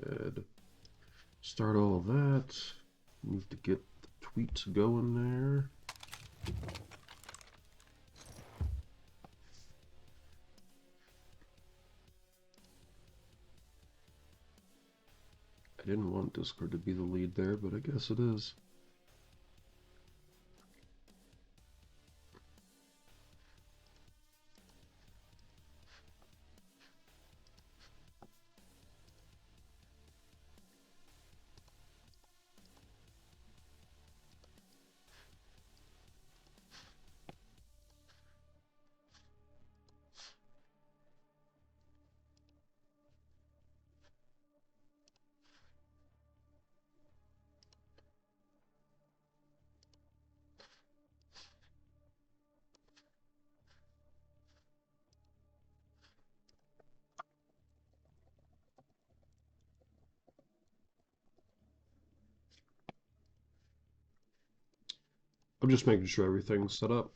ahead. Start all of that. Need to get the tweets going there. I didn't want Discord to be the lead there, but I guess it is. I'm just making sure everything's set up.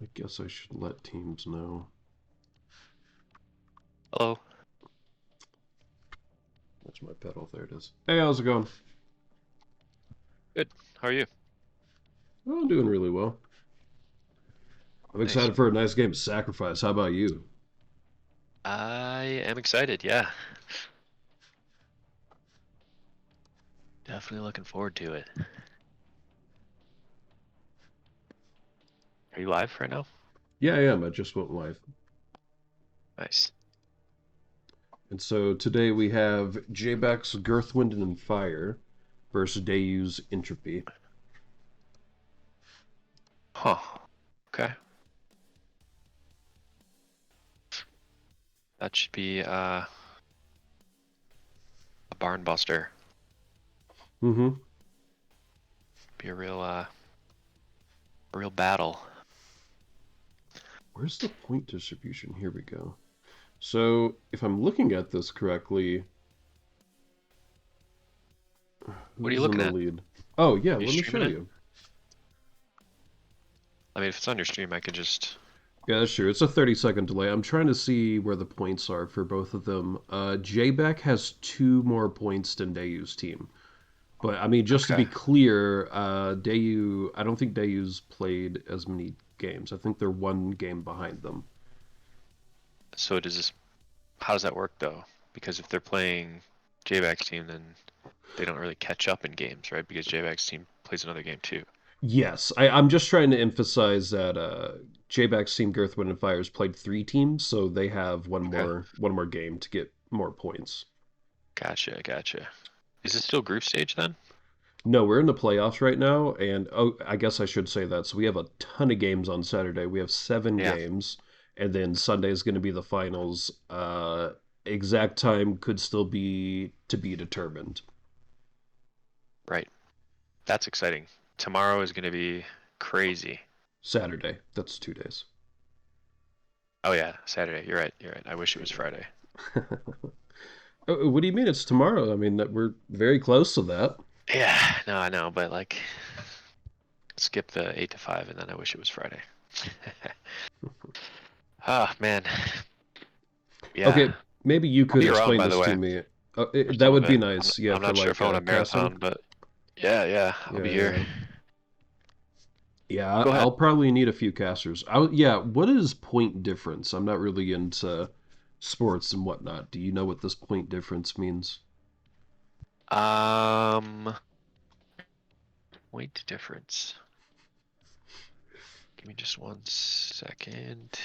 I guess I should let teams know. Hello. That's my pedal. There it is. Hey, how's it going? Good. How are you? Oh, I'm doing really well. I'm Nice. excited for a nice game of Sacrifice. How about you? I am excited, yeah. Definitely looking forward to it. Are you live right now? Yeah, I am. I just went live. Nice. And so today we have Jbacc's GirthWindandFire versus Dayu's Entropy. Huh. Okay. That should be a barn buster. Mm-hmm. Be a real battle. Where's the point distribution? Here we go. So, if I'm looking at this correctly, What are you who's in looking the at? lead? Oh, yeah, Are you let me show streaming it? you. I mean, if it's on your stream, I could just... Yeah, that's true. It's a 30-second delay. I'm trying to see where the points are for both of them. Jbacc has 2 more points than Dayu's team. But, I mean, just to Okay. be clear, Dayu, I don't think Dayu's played as many games. I think they're 1 game behind them. So does this... How does that work, though? Because if they're playing Jbacc's team, then they don't really catch up in games, right? Because Jbacc's team plays another game, too. Yes, I'm just trying to emphasize that Jbacc's team, GirthWindandFire, has played 3 teams, so they have Okay. one more game to get more points. Gotcha, gotcha. Is it still group stage, then? No, we're in the playoffs right now, and oh, I guess I should say that. So we have a ton of games on Saturday. We have 7 Yeah. games, and then Sunday is going to be the finals. Exact time could still be to be determined. Right. That's exciting. Tomorrow is going to be crazy. Saturday, that's 2 days. Oh yeah, Saturday. You're right. You're right. I wish it was Friday. What do you mean it's tomorrow? I mean, we're very close to that. Yeah, no, I know, but like, skip the 8 to 5, and then I wish it was Friday. Ah, man. Yeah. Okay, maybe you I'll could be around, explain by the this to way, me. for That some of would be it. nice. Yeah, I'm for not sure if like I want to casting. marathon, but yeah, I'll be Yeah, here. yeah. Yeah, Go ahead. I'll probably need a few casters. Yeah, what is point difference? I'm not really into sports and whatnot. Do you know what this point difference means? Um, Point difference. Give me just second.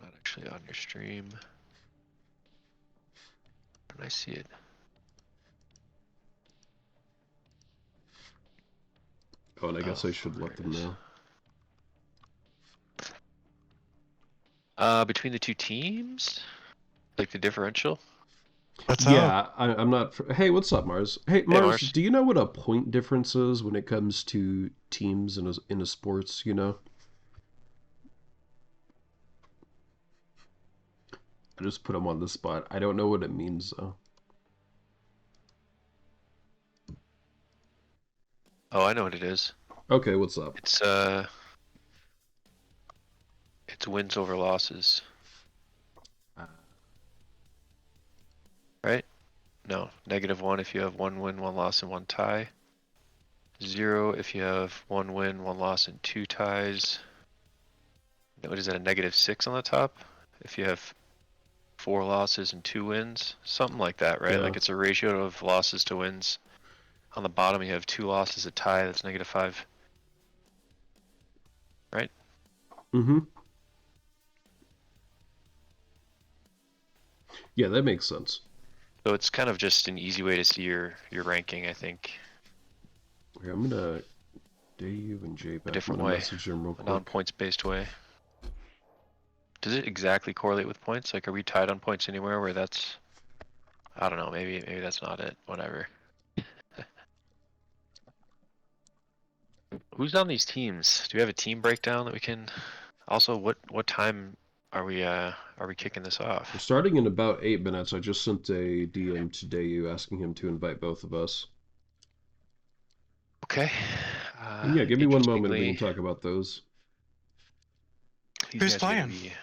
Not actually on your stream. When I see it. Oh, and I guess I should there let it them is. know. Between the two teams? Like the differential? What's up? Yeah, I'm not. Hey, what's up, Mars? Hey, Mars, Mars. do you know what a point difference is when it comes to teams in a sports? You know, I just put him on the spot. I don't know what it means though. Oh, I know what it is. Okay, what's up? It's wins over losses, Uh, right? No, -1 if you have 1 win, 1 loss, and 1 tie. 0 if you have 1 win, 1 loss, and 2 ties. What is that, a -6 on the top? If you have 4 losses and 2 wins? Something like that, right? yeah. Like it's a ratio of losses to wins. On the bottom you have 2 losses, a tie, that's -5. Right? Mm-hmm. Yeah, that makes sense. So it's kind of just an easy way to see your ranking, I think. Okay, I'm gonna Dayu and Jbacc. A different I'm gonna way. message them real A quick. non-points based way. Does it exactly correlate with points? Like, are we tied on points anywhere where that's... I don't know, maybe that's not it. Whatever. Who's on these teams? Do we have a team breakdown that we can... Also, what time are we kicking this We're off? starting in about 8 minutes. I just sent a DM to Dayu asking him to invite both of us. Okay. And yeah, give me 1 moment and we can Interestingly, talk about those. these Who's guys are gonna playing? be...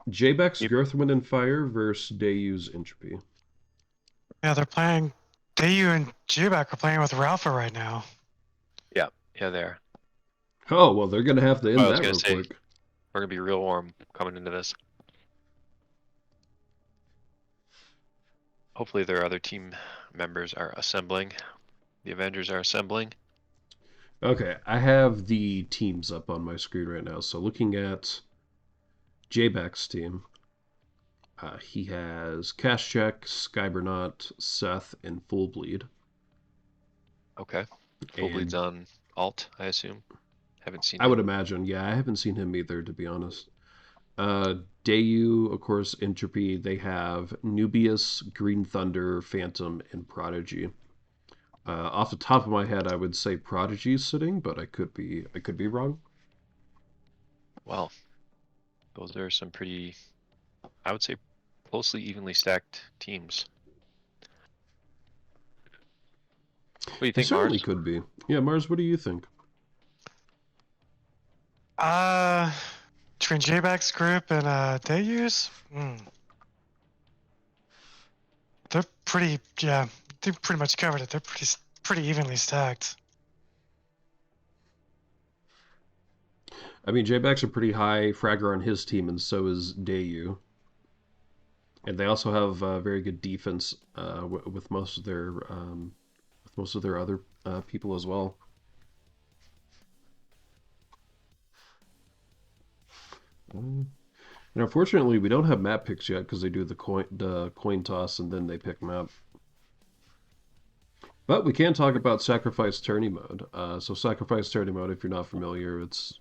Jbacc's Yep. GirthWindandFire versus Dayu's Entropy. Yeah, they're playing. Dayu and Jbacc are playing with Ralpha right now. Yeah, they are. Oh, well, they're gonna have to end I was that gonna real say, quick. we're gonna be real warm coming into this. Hopefully their other team members are assembling. The Avengers are assembling. Okay, I have the teams up on my screen right now. So looking at Jbacc's team, he has Cash-Check, Skybernaut, Seth, and Full Bleed. Okay. Full Bleed's And on alt, I assume. Haven't seen I would him. imagine, yeah, I haven't seen him either, to be honest. Dayu, of course, Entropy, they have Nubius, Green Thunder, Phantom, and Prodigy. Off the top of my head, I would say Prodigy's sitting, but I could be wrong. Well, those are some pretty, I would say, closely evenly stacked teams. What do you They think, certainly Mars? could be. Yeah, Mars, what do you think? Between Jbacc's group and Dayu's, they're pretty. Yeah, they pretty much covered it. They're pretty evenly stacked. I mean, Jbacc's a pretty high fragger on his team, and so is Dayu. And they also have very good defense with most of their other people as well. And unfortunately, we don't have map picks yet because they do the coin toss and then they pick map. But we can talk about sacrifice tourney mode. So sacrifice tourney mode, if you're not familiar, it's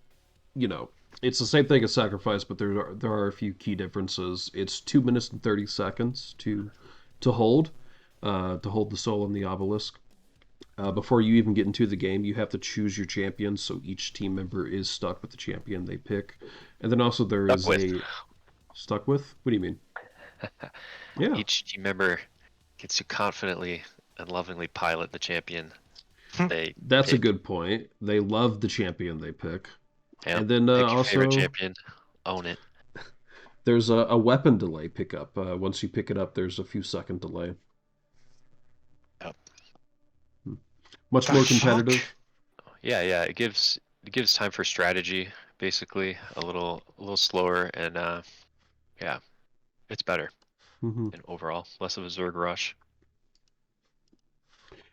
it's the same thing as sacrifice, but there are a few key differences. It's 2 minutes and 30 seconds to hold the soul on the obelisk. Before you even get into the game, you have to choose your champion, so each team member is stuck with the champion they pick. And then also there is a stuck with. What do you mean? Yeah, Each team member gets to confidently and lovingly pilot the champion they that's a pick. good point. They love the champion they pick. Yep. And then Pick your favorite also champion. Own it. there's a weapon delay pickup. Once you pick it up, there's a few second delay. Yep. Much The more fuck? competitive. Yeah. It gives time for strategy, basically. A little slower, and yeah, it's better Hmm. in overall. Less of a Zerg rush.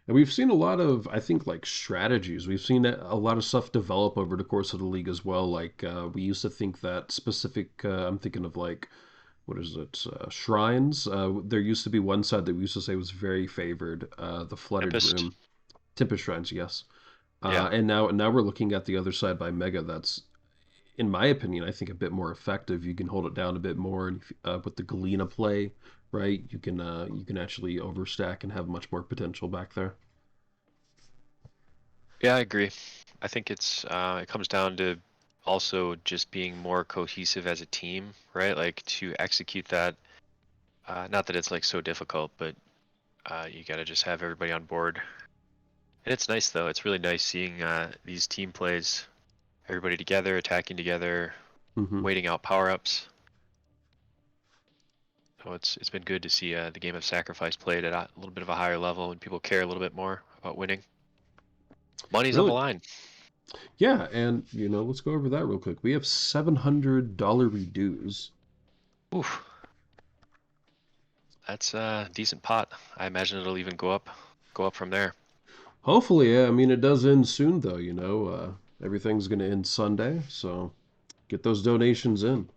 And we've seen a lot of, I think, like strategies. We've seen a lot of stuff develop over the course of the league as well. Like we used to think that specific. I'm thinking of like what is it? Shrines. There used to be one side that we used to say was very favored. The Flooded Tempest. Room, Tempest Shrines, yes. Yeah. And now we're looking at the other side by Mega. That's, in my opinion, I think a bit more effective. You can hold it down a bit more, and with the Galena play, right? You can actually overstack and have much more potential back there. Yeah, I agree. I think it comes down to also just being more cohesive as a team, right? Like to execute that. Not that it's like so difficult, but you got to just have everybody on board. And it's nice though. It's really nice seeing these team plays, everybody together, attacking together, Hmm. waiting out power ups. So it's been good to see the game of sacrifice played at a little bit of a higher level, and people care a little bit more about winning. Money's on the Really? line. Yeah, and let's go over that real quick. We have $700 reduce. Oof, that's a decent pot. I imagine it'll even go up from there. Hopefully, yeah. I mean, it does end soon, though. Everything's gonna end Sunday, so get those donations in.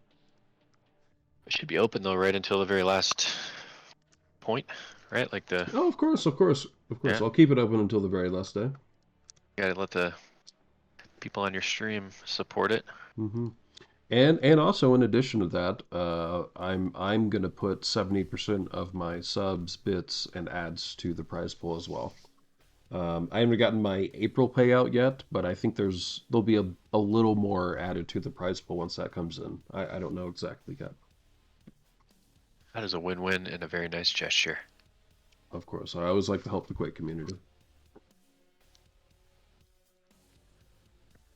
It should be open though, right until the very last point, right? Like the Oh, of course, of course, of course. yeah, I'll keep it open until the very last day. gotta let the people on your stream support it. Hmm. And also in addition to that, I'm gonna put 70% of my subs, bits, and ads to the prize pool as well. I haven't gotten my April payout yet, but I think there'll be a little more added to the prize pool once that comes in. I don't know exactly yet. That is a win-win and a very nice gesture. Of course, I always like to help the Quake community.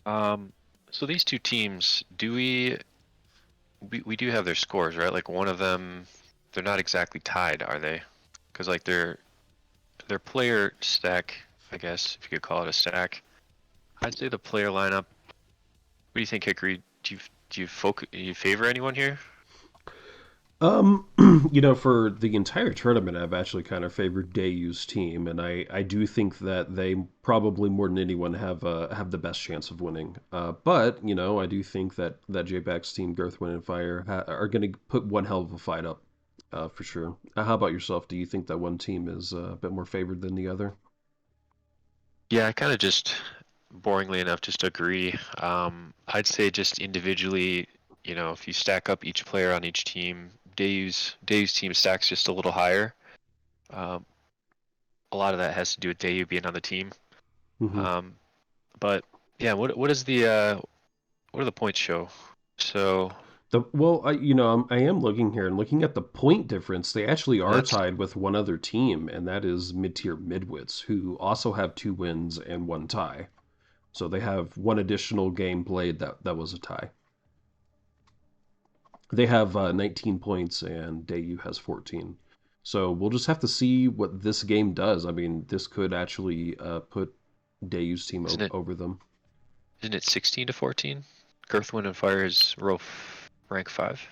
So these two teams, we do have their scores, right? Like one of them, they're not exactly tied, are they? Because like their player stack, I guess if you could call it a stack. I'd say the player lineup. What do you think, Hickory? Do you favor anyone here? Um, for the entire tournament, I've actually kind of favored Dayu's team, and I do think that they probably more than anyone have the best chance of winning. But I do think that Jbacc's team, GirthWindandFire, are going to put one hell of a fight up, for sure. How about yourself? Do you think that one team is a bit more favored than the other? Yeah, I kind of just boringly enough just agree. I'd say just individually, if you stack up each player on each team, Dayu's team stacks just a little higher. Um, a lot of that has to do with Dayu being on the team. Hmm. Um, but yeah, what do the points show? So Well, I am looking here and looking at the point difference. They actually are that's tied with one other team, and that is mid-tier Midwits, who also have 2 wins and one tie. So they have one additional game played that was a tie. They have 19 points, and Dayu has 14. So we'll just have to see what this game does. I mean, this could actually put Dayu's team isn't it over them. isn't it 16 to 14? Girthwind and Fire is rank 5.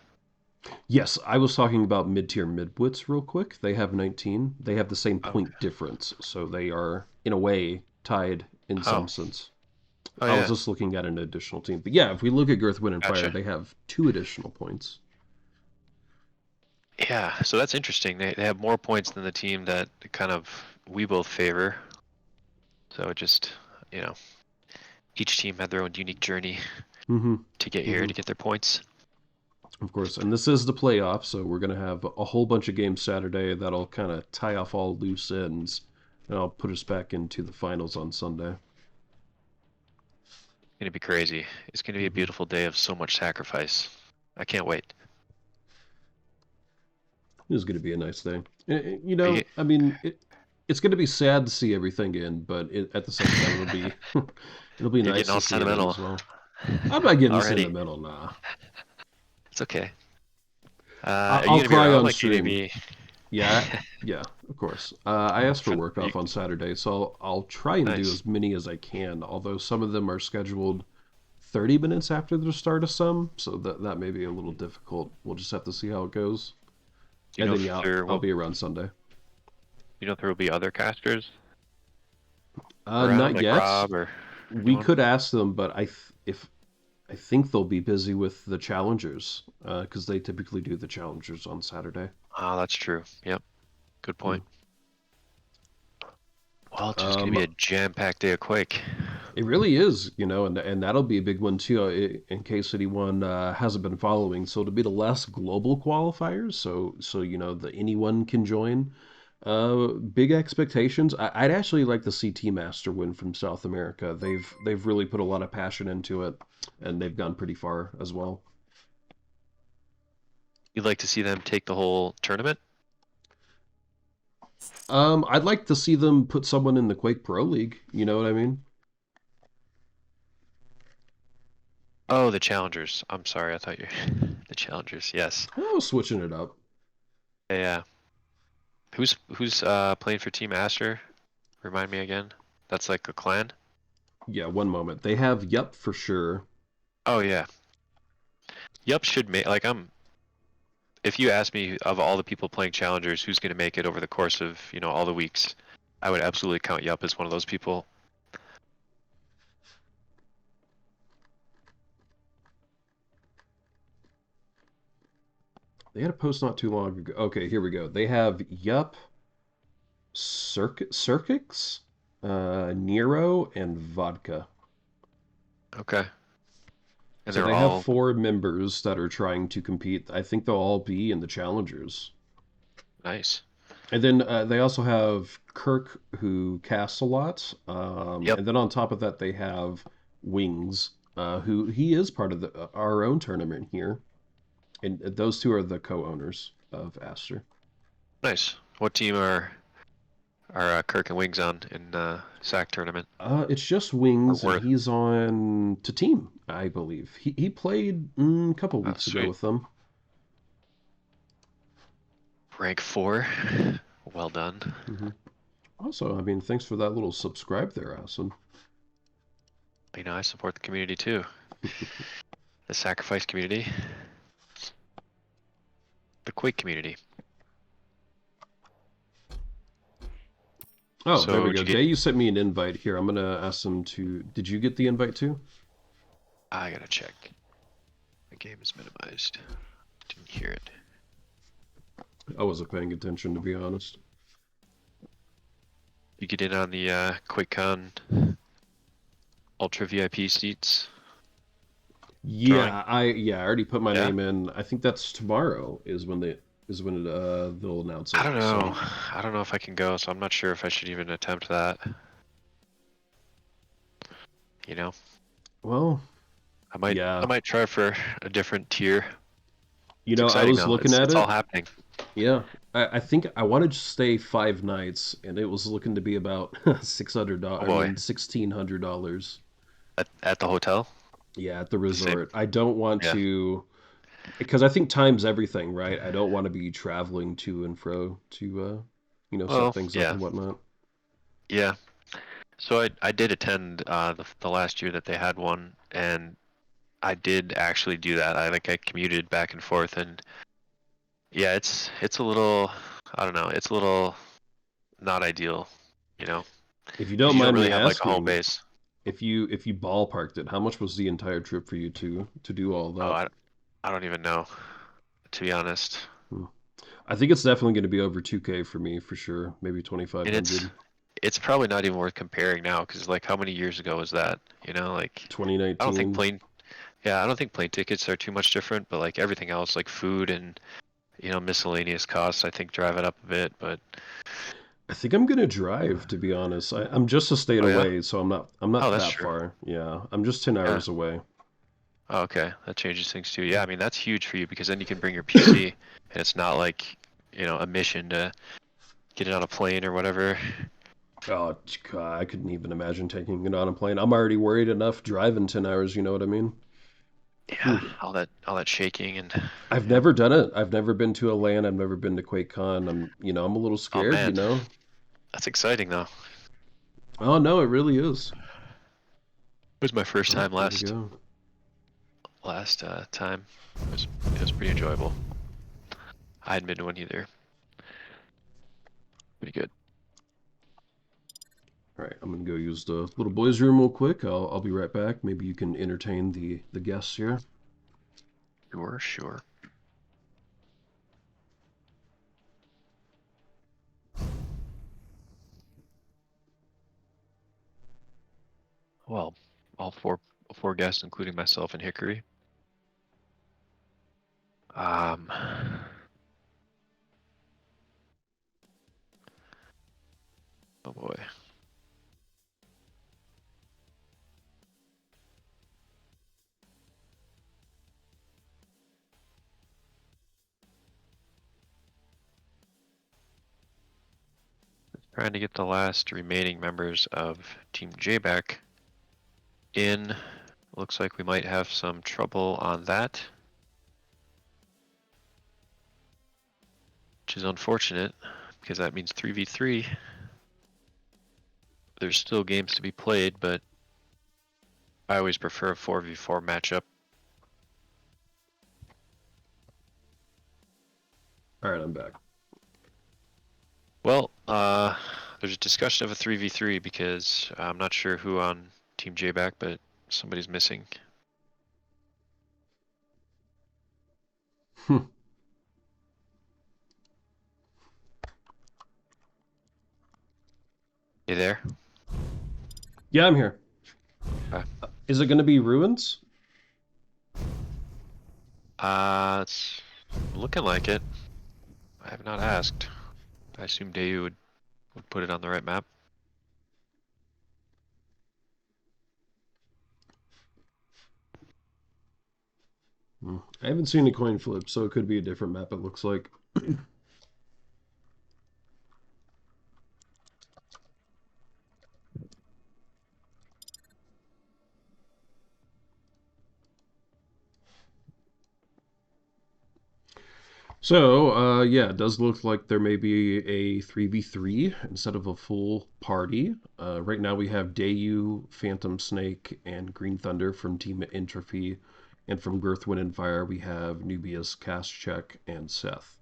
Yes, I was talking about mid-tier Midwits real quick. They have 19. They have the same Okay. point difference, so they are, in a way, tied in some Oh, sense. oh I was yeah, just looking at an additional team. But yeah, if we look at Girth, Wind, and Fire, gotcha. they have 2 additional points. Yeah, so that's interesting. They have more points than the team that kind of we both favor. So it just, you know, each team had their own unique journey Hmm. to get here Hmm. to get their points. Of course. And this is the playoff, so we're going to have a whole bunch of games Saturday that'll kind of tie off all loose ends. And I'll put us back into the finals on Sunday. It's gonna be crazy. It's gonna be a Hmm. beautiful day of so much sacrifice. I can't wait. It is going to be a nice day. Are you, I mean, it's going to be sad to see everything end, but at the same time, it'll be you're getting nice to all see it end sentimental as well. I'm not getting already. sentimental, nah. It's okay. Are you I'll gonna be cry around? on Like, you gonna stream. be Yeah, yeah, of course. I asked for for work you? off on Saturday, so I'll try and do Nice. as many as I can. Although some of them are scheduled 30 minutes after the start of some, so that may be a little difficult. We'll just have to see how it goes. Do you And know then if yeah, there I'll will? be around Sunday. You know if there will be other casters? around, Not like yet. Rob or We anyone? could ask them, but if I think they'll be busy with the challengers, because they typically do the challengers on Saturday. Oh, that's true. Yep, good Hmm. point. Well, it's just gonna Um, be a jam-packed day of Quake. it really is, and that'll be a big one too, in case anyone hasn't been following. So it'll be the last global qualifiers, so the anyone can join. Big expectations. I'd actually like to see Team Master win from South America. They've really put a lot of passion into it, and they've gone pretty far as well. You'd like to see them take the whole tournament? I'd like to see them put someone in the Quake Pro League. You know what I mean? Oh, the challengers. I'm sorry, I thought you the challengers. Yes. Oh, switching it up. Yeah. Yeah. Who's playing for Team Aster? Remind me again. That's like a clan. Yeah, one moment. They have Yup for sure. Oh yeah. Yup should make like I'm. If you ask me of all the people playing challengers, who's gonna make it over the course of all the weeks, I would absolutely count Yup as one of those people. They had a post not too long ago. Okay, here we go. They have Yup, Circix, Nero, and Vodka. Okay. And So they're they have all 4 members that are trying to compete. I think they'll all be in the challengers. nice. And then they also have Kirk, who casts a lot. Yep. And then on top of that, they have Wings, who he is part of our own tournament here. And those two are the co-owners of Aster. Nice. What team are Kirk and Wings on in SAC tournament? It's just Or Wings, and Worth? he's on to team, I believe. He played a couple Oh, weeks ago sweet. with them. Rank 4. Well done. Hmm. Also, I mean, thanks for that little subscribe there, Asin. I support the community too. The sacrifice community. The Quake community. Oh, there So we did go. you get? Dayu sent me an invite here. I'm gonna ask him to. Did you get the invite too? I gotta check. The game is minimized. Didn't hear it. I wasn't paying attention, to be honest. You get in on the QuakeCon Ultra VIP seats? Drawing? I already put my Yeah? name in. I think that's tomorrow they'll announce it. I don't know. So I don't know if I can go, so I'm not sure if I should even attempt that. You know? well, I might yeah. I might try for a different tier. You It's know, I exciting was though. looking at It's all it. happening. Yeah, I think I wanted to stay 5 nights, and it was looking to be about Oh $600. I boy. mean, $1,600. At the hotel? Yeah, at the The same. resort. I don't want Yeah. to, because I think time's everything, right? I don't want to be traveling to and fro to, set Well, things up yeah. and whatnot. Yeah. So I did attend the last year that they had one, and I did actually do that. I commuted back and forth, and yeah, it's a little, I don't know, it's a little not ideal, you know, If you because don't you don't mind really me have like a home asking, base. if you ballparked it, how much was the entire trip for you to do all Oh, that? I don't even know, to be honest. Hmm. I think it's definitely going to be over 2K for me for sure. Maybe And 2,500. it's probably not even worth comparing now, because like how many years ago was that? Like I don't think 2019. plane, yeah, I don't think plane tickets are too much different, but like everything else, like food and miscellaneous costs, I think drive it up a bit, but I think I'm gonna drive, to be honest. I'm just a state oh yeah, away, so I'm not oh that's that true, far. Yeah, I'm just 10 yeah. hours away. Oh, okay, that changes things too. Yeah, I mean that's huge for you because then you can bring your PC, and it's not like a mission to get it on a plane or whatever. Oh, God, I couldn't even imagine taking it on a plane. I'm already worried enough driving 10 hours, you know what I mean? Yeah, Oof. all that shaking and I've yeah. never done it. I've never been to a LAN. I've never been to QuakeCon. I'm a little Oh scared, you man, know? that's exciting though. Oh, no, it really is. It was my first Oh, time there we last go. last time. It was pretty enjoyable. I hadn't been to one either. Pretty good. All right, I'm gonna go use the little boys' room real quick. I'll be right back. Maybe you can entertain the guests here. Sure, sure. Well, all four guests, including myself and Hickory. Oh boy. Trying to get the last remaining members of Team Jbacc in. Looks like we might have some trouble on that, which is unfortunate because that means 3v3. There's still games to be played, but I always prefer a 4v4 matchup. All right, I'm back. Well, there's a discussion of a 3v3 because I'm not sure who on Team Jbacc, but somebody's missing. Hmm. You there? Yeah, I'm here. Okay. Is it gonna be ruins? It's looking like it. I have not asked. I assume Dayu would put it on the right map. I haven't seen a coin flip, so it could be a different map. It looks like. So, yeah, it does look like there may be a 3v3 instead of a full party. Right now we have Dayu, Phantom Snake, and Green Thunder from Team Entropy. And from GirthWindandFire, we have Nubius, Cast Check, and Seth.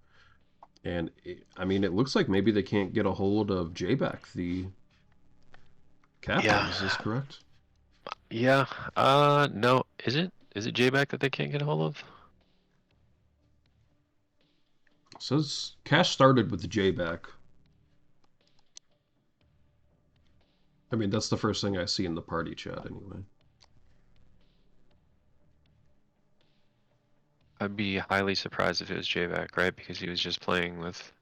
And, I mean, it looks like maybe they can't get a hold of Jbacc, the captain. Yeah. Is this correct? Yeah. No. Is it Jbacc that they can't get a hold of? It says Cash started with the Jbacc. I mean, that's the first thing I see in the party chat anyway. I'd be highly surprised if it was Jbacc, right? Because he was just playing with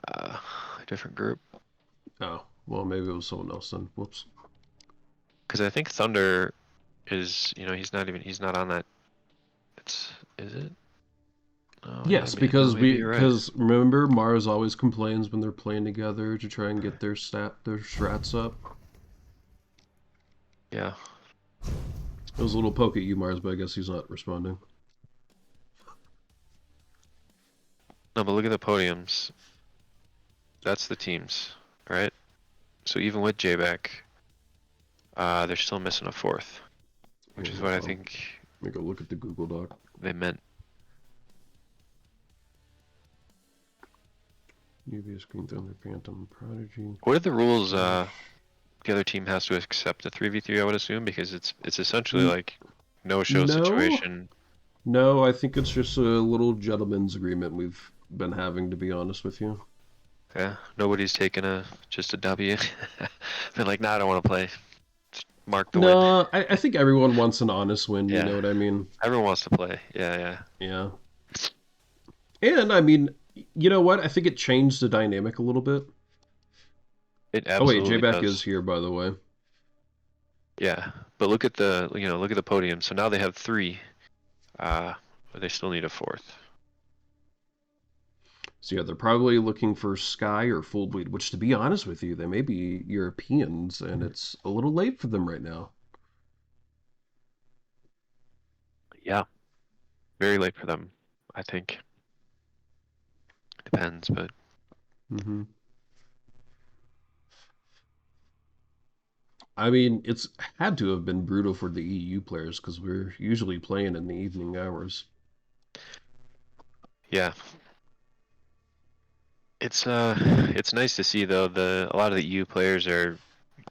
a different group. Oh, well, maybe it was someone else then. Whoops. Because I think Thunder is, he's not on that. Is it? Oh yeah, Yes, no, because maybe you're right. remember Mars always complains when they're playing together to try and get their strats up. Yeah. It was a little poke at you, Mars, but I guess he's not responding. No, but look at the podiums. That's the teams, right? So even with Jbacc, they're still missing a fourth, which is what I think Let me go look at the Google Doc. they meant. Nubius, Green Thunder, Phantom, Prodigy. What are the rules? The other team has to accept a 3v3, I would assume, because it's essentially like no show No, situation. no, I think it's just a little gentleman's agreement we've been having, to be honest with you. Yeah, nobody's taking just a W. Been like, nah, I don't want to play. Just mark the win. No, I think everyone wants an honest win, you Yeah, know what I mean? everyone wants to play. Yeah. Yeah. And, I mean, you know what? I think it changed the dynamic a little bit. It Oh, wait, absolutely Jbacc is does. here, by the way. Yeah, but look at the podium. So now they have three, but they still need a fourth. So yeah, they're probably looking for Sky or Full Bleed, which to be honest with you, they may be Europeans, and it's a little late for them right now. Yeah, very late for them, I think. Depends, but hmm I mean, it's had to have been brutal for the EU players because we're usually playing in the evening hours. yeah. It's nice to see though. A lot of the EU players are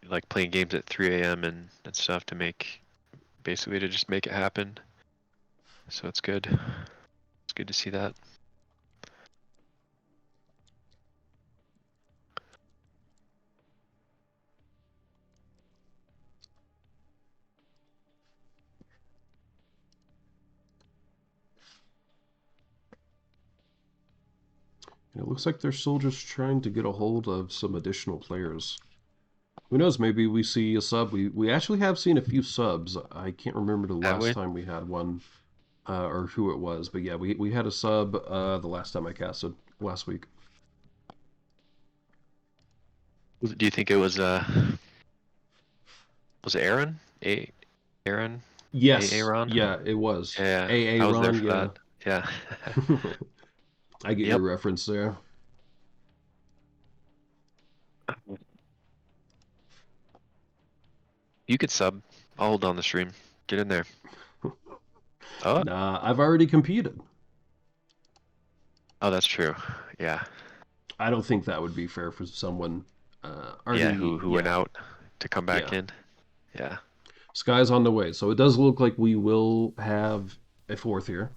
like playing games at 3 a.m. and stuff to make basically to just make it happen. So it's good. It's good to see that. And it looks like they're still just trying to get a hold of some additional players. Who knows? Maybe we see a sub. We actually have seen a few subs. I can't remember the Have last we? time we had one, or who it was. But yeah, we had a sub the last time I casted last week. Do you think it was Aaron? Aaron? Yes, Aaron? yeah, it was. Yeah, AA I was there Ron, for yeah. that. Yeah. I get your Yep. reference there. You could sub. I'll hold on the stream. Get in there. Oh, Nah, I've already competed. oh, that's true. Yeah. I don't think that would be fair for someone Yeah, already. who went Yeah, out to come back yeah. in. Yeah. Sky's on the way, so it does look like we will have a fourth here.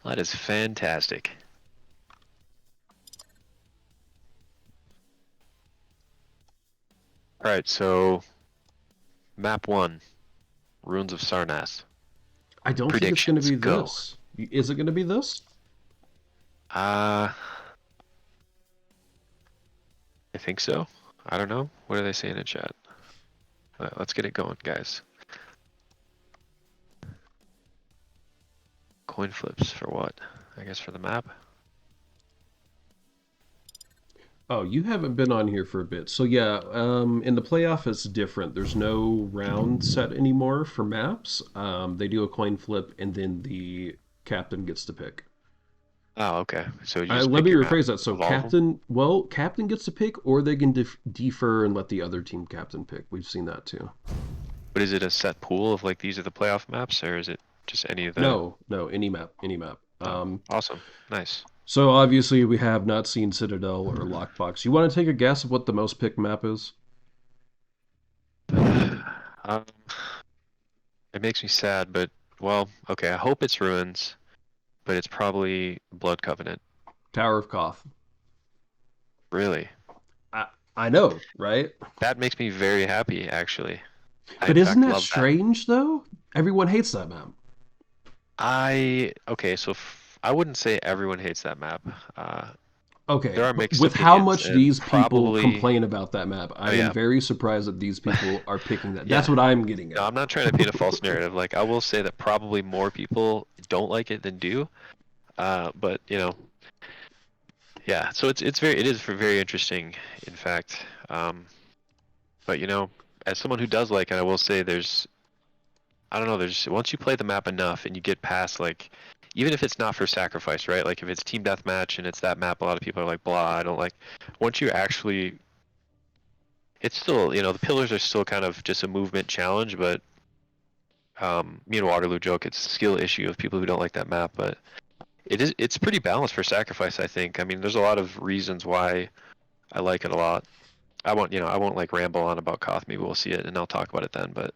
That is fantastic. All right, so map 1, Ruins of Sarnath. I don't think it's going to Predictions, be go. this. Is it going to be this? I think so. I don't know. What are they saying in chat? Let's get it going, guys. Coin flips for what? I guess for the map. Oh, you haven't been on here for a bit. So yeah, in the playoff it's different. There's no round set anymore for maps. They do a coin flip and then the captain gets to pick. Oh, okay. So you just Let pick me your map rephrase that. So of all of them? captain gets to pick, or they can defer and let the other team captain pick. We've seen that too. But is it a set pool of like these are the playoff maps, or is it just any of the? No, any map, any map. Oh, awesome. Nice. So obviously we have not seen Citadel or Lockbox. You want to take a guess of what the most picked map is? Um, it makes me sad, but well, okay. I hope it's Ruins, but it's probably Blood Covenant. Tower of Koth. Really? I I know, right? That makes me very happy, actually. I But in isn't fact that love that. strange though? Everyone hates that map. Okay, so I wouldn't say everyone hates that map. Okay, There are but mixed with how opinions, much and these people probably, complain about that map, oh I am yeah, very surprised that these people are picking that. That's yeah. what I'm getting No, at. I'm not trying to paint a false narrative. Like, I will say that probably more people don't like it than do. But you know, yeah. So it is very interesting, in fact. But you know, as someone who does like it, I will say I don't know, there's once you play the map enough and you get past like, even if it's not for sacrifice, right? Like if it's team deathmatch and it's that map, a lot of people are like, blah, I don't like. Once you actually, it's still, you know, the pillars are still kind of just a movement challenge, but me and Waterloo joke it's a skill issue of people who don't like that map, but it's pretty balanced for sacrifice, I think. I mean, there's a lot of reasons why I like it a lot. I won't like ramble on about Koth. Maybe we'll see it and I'll talk about it then. But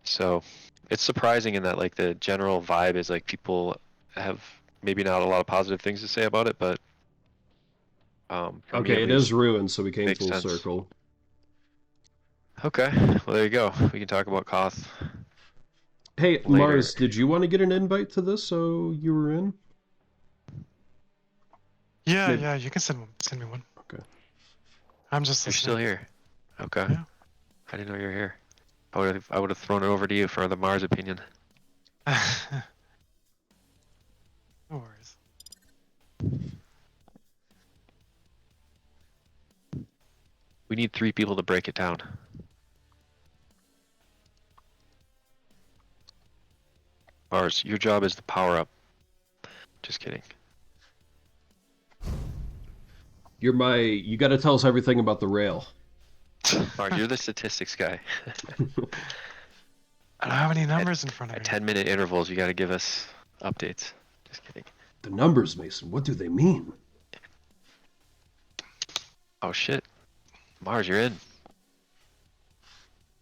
so it's surprising in that like the general vibe is like people have maybe not a lot of positive things to say about it, but for me Okay, at it is least, ruined, so we came makes full sense. circle. Okay, well there you go. We can talk about Koth Hey, later. Mars, did you want to get an invite to this so you were in? Yeah, Maybe. yeah, you can send me one. Okay. I'm just You're still listening. here. Okay, Yeah. I didn't know you were here. I would have thrown it over to you for the Mars opinion. No worries. We need 3 people to break it down. Mars, your job is to power up. Just kidding. You got to tell us everything about the rail. Mars, you're the statistics guy. I don't have any numbers in front of At me. 10-minute intervals, you got to give us updates. Just kidding. The numbers, Mason, what do they mean? Oh shit, Mars, you're in. You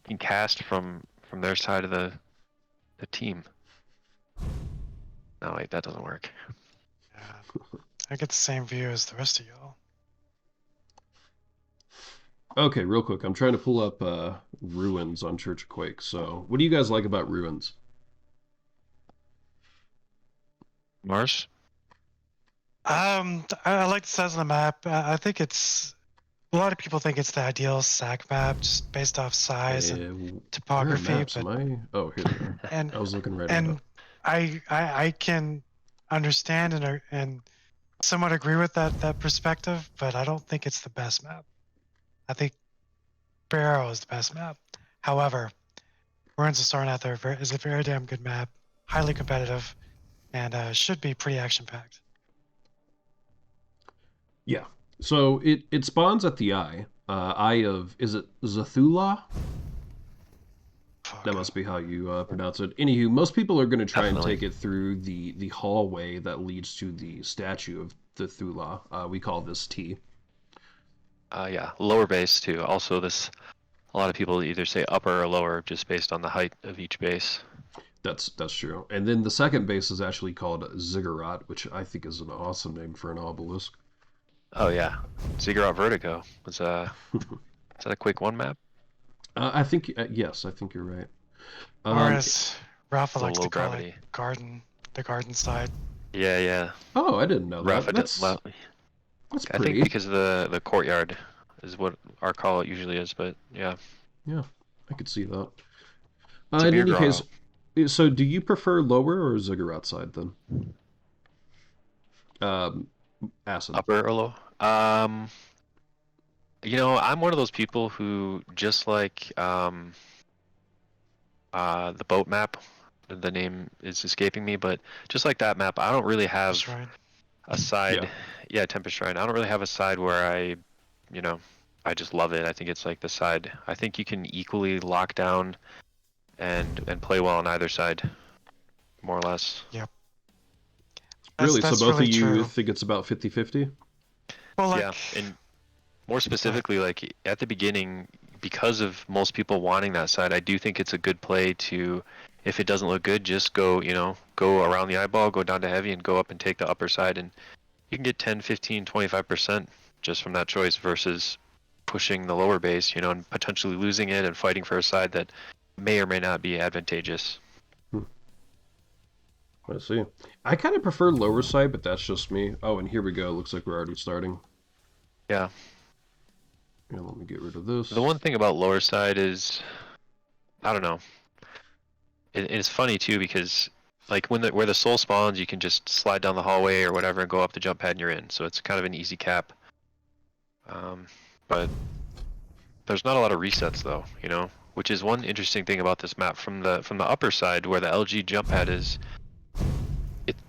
can cast from their side of the team. No, wait, that doesn't work. Yeah. I get the same view as the rest of y'all. Okay, real quick. I'm trying to pull up ruins on Church of Quake. So, what do you guys like about ruins? Mars? I like the size of the map. I think it's a lot of people think it's the ideal sack map just based off size and Where are topography. maps? But Am I? Oh, here they are. and I was looking right at it. and I can understand and somewhat agree with that perspective, but I don't think it's the best map. I think Barrow is the best map. However, Ruins of Sarnath is a very damn good map, highly competitive, and should be pretty action packed. Yeah. So it spawns at the eye. Eye of, is it Zathula? That must be how you pronounce it. Anywho, most people are going to try Definitely. and take it through the hallway that leads to the statue of Zathula. We call this T. Yeah, lower base too. Also, this a lot of people either say upper or lower just based on the height of each base. That's true. And then the second base is actually called Ziggurat, which I think is an awesome name for an obelisk. Oh yeah, Ziggurat Vertigo. Is that a Quake 1 map? I think yes, I think you're right. Or as Rafa The likes low to call gravity. it, the garden side. Yeah, yeah. Oh, I didn't know that. Rafa That's I think pretty. because of the courtyard is what our call it usually is, but yeah. Yeah, I could see that. It's a In beer any draw. case, so do you prefer lower or Ziggurat side then? Um, Acid. Upper or low? I'm one of those people who just like the boat map. The name is escaping me, but just like that map, I don't really have Shrine. a side. Yeah. Yeah, Tempest Shrine. I don't really have a side where you know, I just love it. I think it's like the side. I think you can equally lock down and play well on either side, more or less. Yep. Really? So That's both of really you true. think it's about 50-50? Well, Yeah, and more specifically, like at the beginning, because of most people wanting that side, I do think it's a good play to, if it doesn't look good, just go around the eyeball, go down to heavy, and go up and take the upper side, and you can get 10, 15, 25% just from that choice versus pushing the lower base, and potentially losing it and fighting for a side that may or may not be advantageous. I see. I kind of prefer lower side, but that's just me. Oh, and here we go. Looks like we're already starting. Yeah. Yeah, let me get rid of this. The one thing about lower side is, I don't know. It's funny too because like where the soul spawns, you can just slide down the hallway or whatever and go up the jump pad and you're in. So it's kind of an easy cap. But there's not a lot of resets though, which is one interesting thing about this map from the upper side where the LG jump pad is.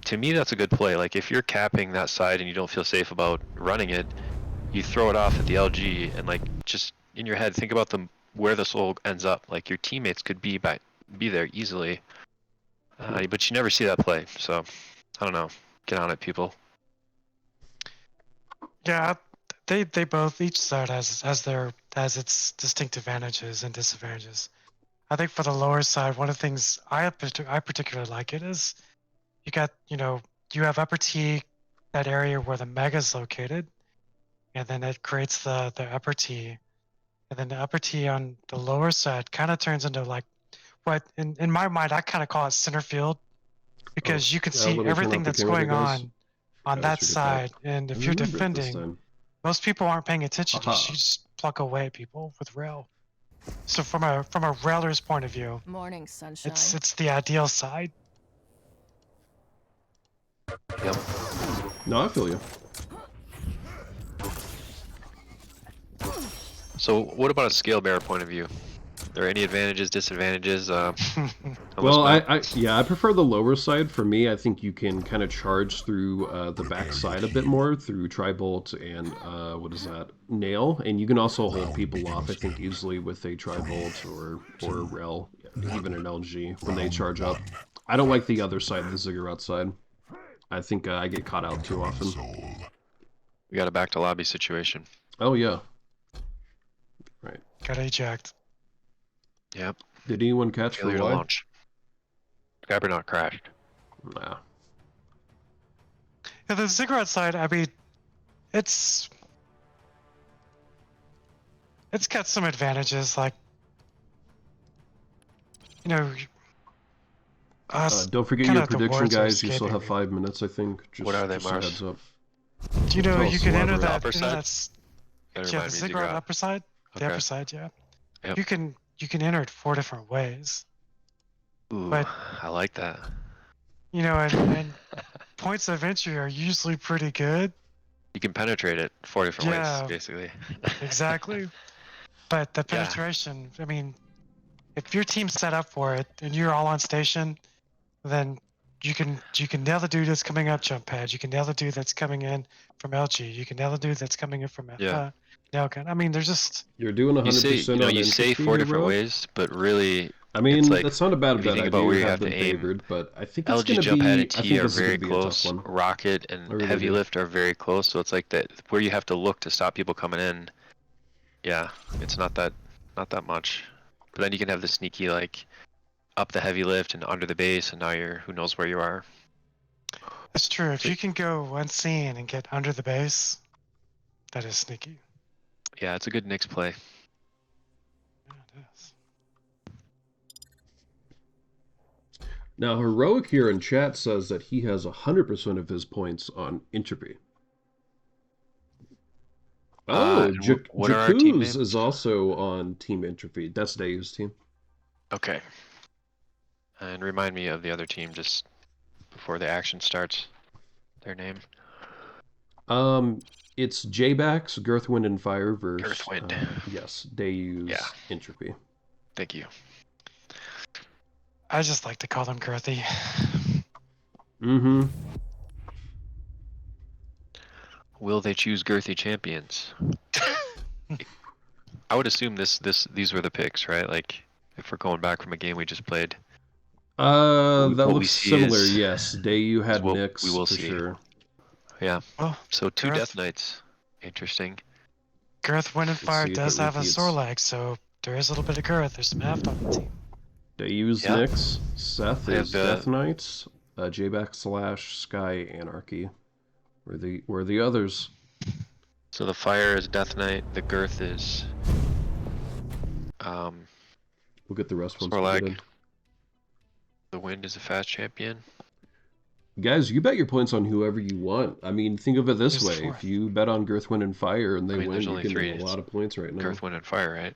To me, that's a good play. Like if you're capping that side and you don't feel safe about running it, you throw it off at the LG and like just in your head think about where the soul ends up. Like your teammates could be there easily, but you never see that play. So I don't know. Get on it, people. Yeah, they both, each side has its distinct advantages and disadvantages. I think for the lower side, one of the things I particularly like it is you got, you have upper T, that area where the mega is located, and then it creates the upper T, and then the upper T on the lower side kind of turns into like what in my mind I kind of call it center field, because you can see let me turn everything off the that's camera there, going guys. on Guys, that forget that. side, and I if you're remember it this defending, time. most people aren't paying attention. You Aha. just pluck away at people with rail. So from a railer's point of view, Morning, sunshine. it's the ideal side. Yep. No, I feel you. So what about a scale bearer point of view? Are there any advantages, disadvantages? On Well, this map? I prefer the lower side. For me, I think you can kind of charge through the back side a bit more through Tribolt and what is that? Nail, and you can also hold people off. I think easily with a Tribolt or a Rel, even an LG when they charge up. I don't like the other side, the Ziggurat side. I think I get caught out too often. We got a back to lobby situation. Oh yeah. Right. Got eject. Yep. Did anyone catch for Failure to why? launch. Skybernaut crashed. Nah. Yeah, the cigarette side, I mean, it's got some advantages, like, you know, Don't forget kind your of the prediction, words are guys. You still escaping have me. 5 minutes, I think. What are they, just a Mars? heads up. You Tell know, us, you can enter elaborate. that. Upper You know, side? that's Gotta yeah, remind the me, cigarette Ziggurat. upper side, the Okay. upper side, yeah. Yep. You can enter it 4 different ways, Ooh, but I like that. you know, and points of entry are usually pretty good. You can penetrate it 4 different ways, Yeah, basically. exactly. But the Yeah. penetration, I mean, if your team's set up for it and you're all on station, then you can nail the dude that's coming up jump pad. You can nail the dude that's coming in from LG. You can nail the dude that's coming in from Yeah. Nelkin. I mean, there's just You're doing You say, 100% on you say Entropy 4 here, different bro. ways, but really, I it's mean, like, that's not a bad if you bet. think I about do where you have have them to aim, favored, but I think it's LG going to jump pad be. and I T think are this is going very to be a tough close. one. Rocket I and really heavy do. lift are very close, so it's like that where you have to look to stop people coming in. Yeah, it's not that much. But then you can have the sneaky like up the heavy lift and under the base, and now you're who knows where you are. it's true. If So, you can go unseen and get under the base, that is sneaky. yeah, it's a good Knicks play. Yeah, it is. Now, Heroic here in chat says that he has 100% of his points on Entropy. Oh, And what are our team Jacuz names? is also on Team Entropy. That's Dayu's team. Okay. And remind me of the other team just before the action starts. Their name. It's Jbacc's GirthWindandFire versus GirthWind. yes, Dayu's Yeah. Entropy. Thank you. I just like to call them girthy. Mm-hmm. Will they choose girthy champions? I would assume these were the picks, right? Like if we're going back from a game we just played. That what we looks see similar, is- yes. Dayu had what Nyx we will for see. sure. Yeah. Well, So 2 Girth- Death Knights. Interesting. GirthWindandFire see if does it have a repeats. sore leg, so there is a little bit of girth. There's some heft on the team. Dayu's Yeah. Nyx. Seth They have is the- Death Knights. Jbacc / Sky Anarchy. Where the others? So the fire is Death Knight, the girth is We'll get the rest once we Sorlag. get in. The wind is a fast champion. Guys, you bet your points on whoever you want. I mean, think of it this Who's the way: fourth? if you bet on GirthWindandFire and they I mean, win, there's you only can 3. win a lot of points right now. Girth, wind, and fire, right?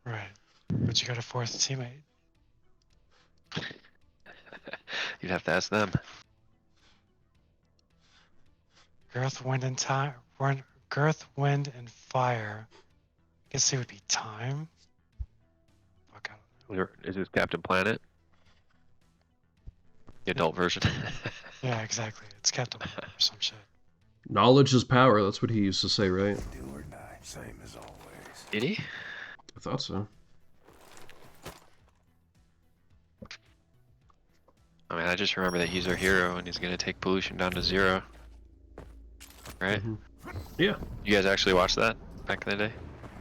Right. But you got a 4th teammate. You'd have to ask them. Girth, wind, and time. Girth, wind, and fire. I guess it would be time. Fuck, I don't know. Is this Captain Planet? The adult version. Yeah, exactly. It's Captain Marvel or some shit. Knowledge is power. That's what he used to say, right? Do or die, same as always. Did he? I thought so. I mean, I just remember that he's our hero and he's gonna take pollution down to 0. Right? Mhm. Yeah. You guys actually watched that back in the day?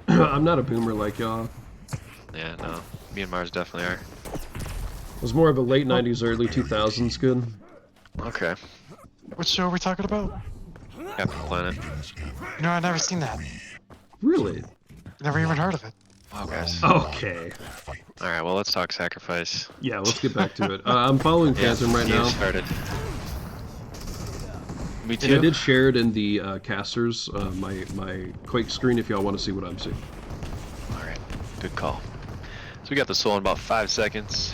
I'm not a boomer like y'all. Yeah, no. Me and Mars definitely are. I was more of a late 90s, early 2000s kid. Okay. What show are we talking about? Captain Planet. You know, I've never seen that. Really? Never even heard of it. Wow, guys. Okay. Alright, well, let's talk sacrifice. Yeah, let's get back to it. I'm following Phantom right game now. started. Me And too. I did share it in the casters, my Quake screen, if y'all want to see what I'm seeing. Alright, good call. So we got the soul in about 5 seconds.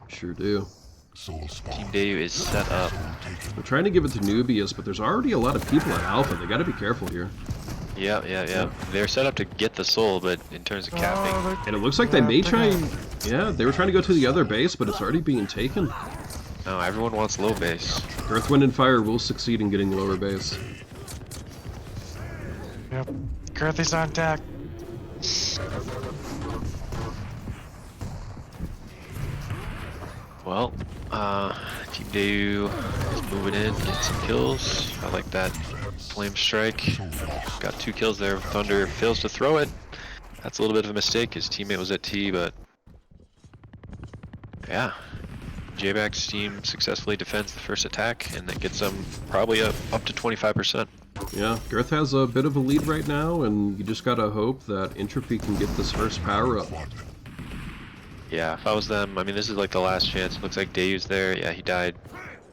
Sure do. Team Dayu is set up. We're trying to give it to Nubius, but there's already a lot of people at Alpha. They got to be careful here. Yeah. They're set up to get the soul, but in terms of capping, And it looks like they may try... Yeah, they were trying to go to the other base, but it's already being taken. no, everyone wants low base. GirthWindandFire will succeed in getting lower base. Yep. Girthy's on deck. Well, Team Dayu is moving in, getting some kills. I like that flame strike. Got 2 kills there. Thunder fails to throw it. That's a little bit of a mistake. His teammate was at T, but yeah. Jbacc's team successfully defends the first attack, and that gets them probably up to 25%. Yeah, Girth has a bit of a lead right now, and you just gotta hope that Entropy can get this first power up. Yeah, if I was them, I mean, this is like the last chance. Looks like Dayu's there. Yeah, he died.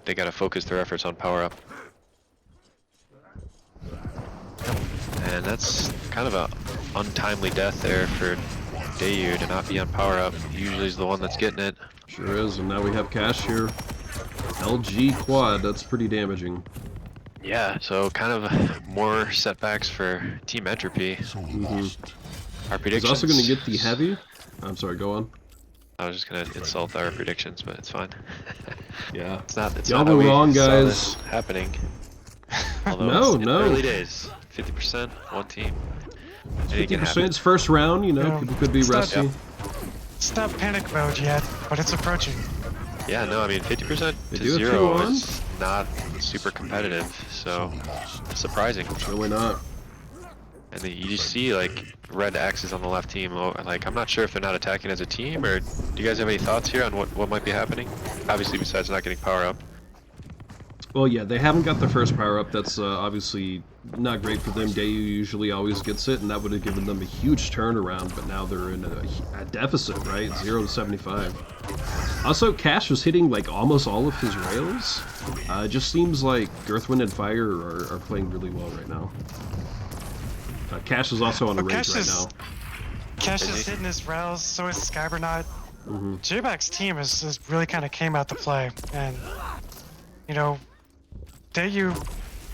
They gotta focus their efforts on power up. And that's kind of a untimely death there for Dayu to not be on power up. He usually is the one that's getting it. Sure is, and now we have Cash here. LG quad, that's pretty damaging. Yeah, so kind of more setbacks for Team Entropy. Our predictions. He's also going to get the heavy. I'm sorry, go on. I was just gonna insult our predictions, but it's fine. Yeah. It's not. It's Y'all not how were we wrong, saw guys. this happening. Although No, it's in no. early days. 50%, one team. Anything can happen. 50% first round, you know, Yeah. people could be It's not- rusty. Yep. It's not panic mode yet, but it's approaching. Yeah, no, I mean 50% They to do have 2 0 on? is not super competitive, so surprising. Really not. And then you just see like red X's on the left team. Like I'm not sure if they're not attacking as a team, or do you guys have any thoughts here on what might be happening? Obviously, besides not getting power up. Well, yeah, they haven't got the first power up. That's obviously not great for them. Dayu usually always gets it, and that would have given them a huge turnaround, but now they're in a deficit, right? 0 to 75. Also, Cash was hitting like almost all of his rails. It just seems like GirthWindandFire are playing really well right now. Cash is also on a But rage Cash right is- now. Cash Is is he? hitting his rails, so is Skybernaut. Mm-hmm. Jbacc's team is really kind of came out to play, and you know, Dayu,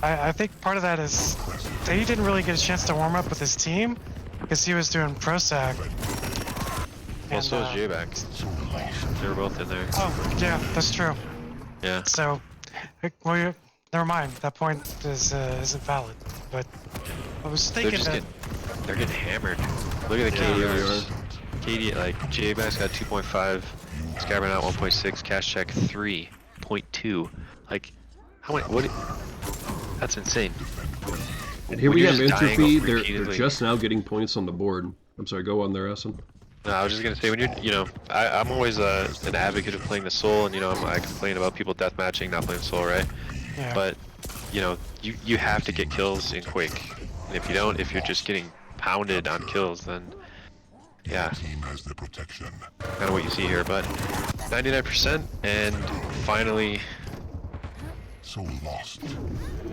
I think part of that is Dayu didn't really get a chance to warm up with his team because he was doing ProSac. Well, so is Jbacc. They were both in there. Oh, yeah, that's true. Yeah. So, well, never mind. That point isn't valid. But I was They're thinking just that they're getting hammered. Look at the Yeah, they KDRs. KD, like Jbacc's got 2.5, Skybernaut 1.6, Cash Check 3.2. Like, how many? What? That's insane. And here When we you're have just dying Entropy. They're repeatedly- just now getting points on the board. I'm sorry, go on there, Essen. No, I was just gonna say when I'm always an advocate of playing the Soul, and I complain about people deathmatching, not playing Soul, right? yeah. But you have to get kills in Quake. And if you don't, if you're just getting pounded on kills, then yeah, kind of what you see here. But 99%, and finally,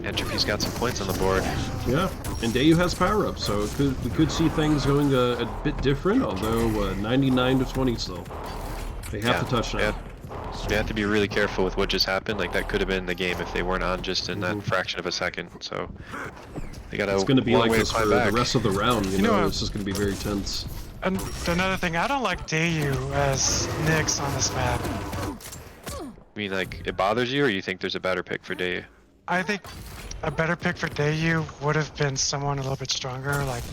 Entropy's got some points on the board. Yeah, and Dayu has power up, so we could see things going a bit different. Although 99 to 20 still, they have to touch now. They have to be really careful with what just happened. Like that could have been the game if they weren't on just in Mm-hmm. that fraction of a second. So they got It's going to be like way this to for climb the back. rest of the round. You You know, know, it's just going to be very tense. And another thing, I don't like Dayu as Nyx on this map. I mean, like it bothers you, or you think there's a better pick for Dayu? I think a better pick for Dayu would have been someone a little bit stronger. Like,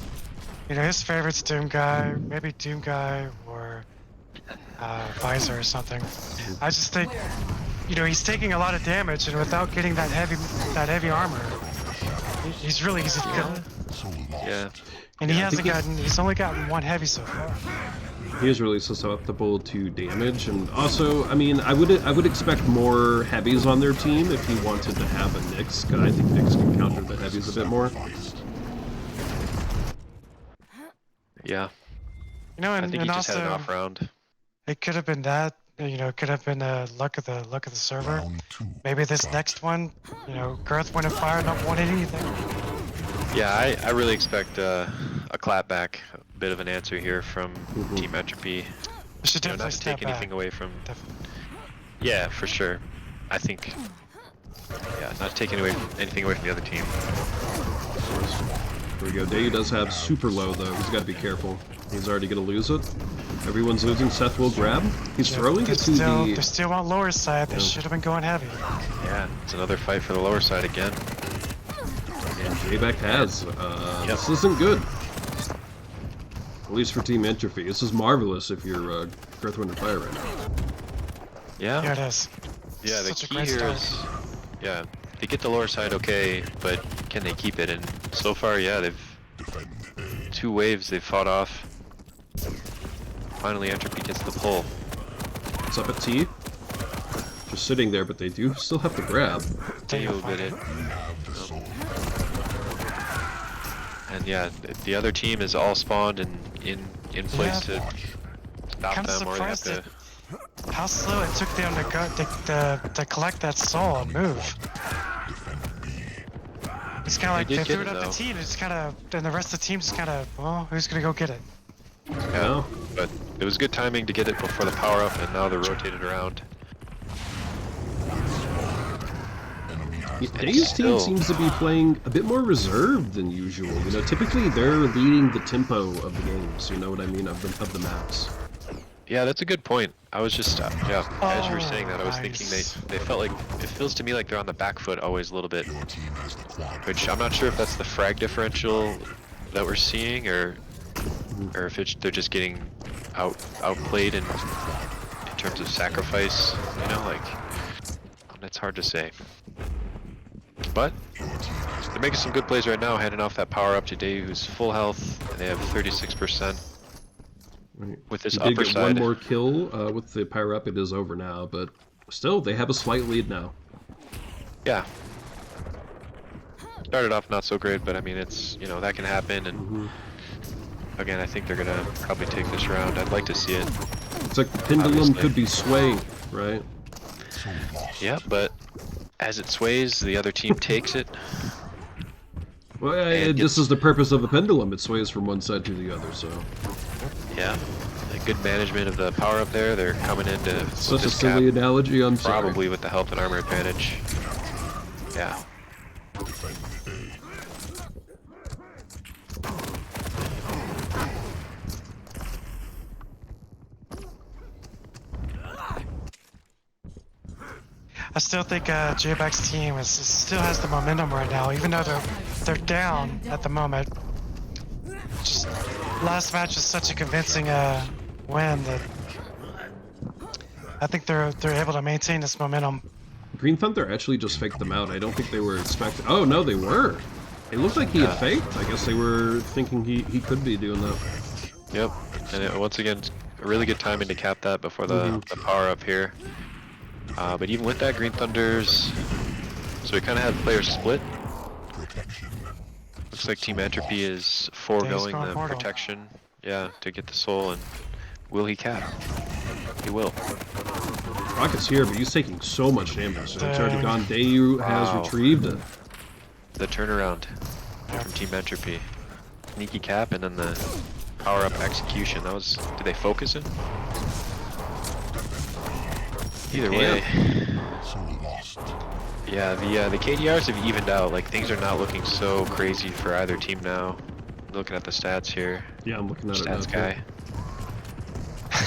his favorite's Doom Guy, maybe Doom Guy or Visor or something. I just think, he's taking a lot of damage, and without getting that heavy armor, he's really easy to kill. Yeah. And Yeah, I think he's only gotten one heavy so far. He is really susceptible to damage, and also, I mean, I would expect more heavies on their team if he wanted to have a Nyx, because I think Nyx can counter the heavies a bit more. Yeah. And, I think he and just also, had an off round. it could have been that. It could have been luck of the server. Maybe this next one, GirthWindandFire not wanting anything. Yeah, I really expect a clapback, a bit of an answer here from Team Entropy. We should Not definitely to step take anything back. away from. Definitely. Yeah, for sure. I think. Yeah, not taking anything away from the other team. There we go. Dayu does have super low, though. He's got to be careful. He's already going to lose it. Everyone's losing. Seth will grab. He's throwing it to They the... still want lower side. They Yeah. should have been going heavy. Yeah, it's another fight for the lower side again. And Jbacc has. This isn't good. At least for Team Entropy. This is marvelous if you're GirthWindandFire right now. Yeah. Here it is. Yeah, the Such a key great here start. is, yeah, they get the lower side okay, but can they keep it? And so far, yeah, they've 2 waves they've fought off. Finally, Entropy gets the pull. It's up at T. Just sitting there, but they do still have to grab. Dayu get it. And yeah, the other team is all spawned and in place to stop Kinda them, or they have surprised to. How slow it took them to go to collect that soul and move. It's kind of like They they did get threw it it, up though. the team, and it's kind of, and the rest of the team's just kind of, well, who's gonna go get it? Yeah, No. but it was good timing to get it before the power up, and now they're rotated around. Dayu's team seems to be playing a bit more reserved than usual. You know, typically they're leading the tempo of the games. You know what I mean, of the maps. Yeah, that's a good point. I was just, yeah, as you were Oh, saying that, I was thinking they felt like, it feels to me like they're on the back foot always a little bit. Which I'm not sure if that's the frag differential that we're seeing, or if they're just getting outplayed in terms of sacrifice, you know, like, that's hard to say. But they're making some good plays right now, heading off that power up to Dayu, who's full health, and they have 36%. Right. With this He did upper get side. one more kill with the power up. It is over now, but still they have a slight lead now. Yeah. Started off not so great, but I mean, it's, you know, that can happen, and again, I think they're gonna probably take this round. I'd like to see it. It's like the pendulum Obviously. could be swaying, right? Yeah, but as it sways, the other team takes it. Well, And this is the purpose of the pendulum. It sways from one side to the other, so. Yeah. A good management of the power up there. They're coming into Such a this silly cap, analogy, I'm sorry. probably with the health and armor advantage. Yeah. I still think Jbacc's team still has the momentum right now, even though they're down at the moment. Just last match was such a convincing win that I think they're able to maintain this momentum. Green Thunder actually just faked them out. I don't think they were expecting... Oh, no, they were. It looked like he had faked. I guess they were thinking he could be doing that. Yep. And once again, a really good timing to cap that before the power up here. But even with that, Green Thunders... So we kind of had players split. Looks like Team Entropy is foregoing the portal. protection, yeah, to get the soul, and will he cap? He will. Rocket's here, but he's taking so much damage. It's already gone. Dayu has Wow. retrieved it. The turnaround from Team Entropy. Sneaky cap, and then the power-up execution. That was... Did they focus it? Either way. Yeah, the KDRs have evened out. Like, things are not looking so crazy for either team now. Looking at the stats here. Yeah, I'm looking at it now. Stats too. guy.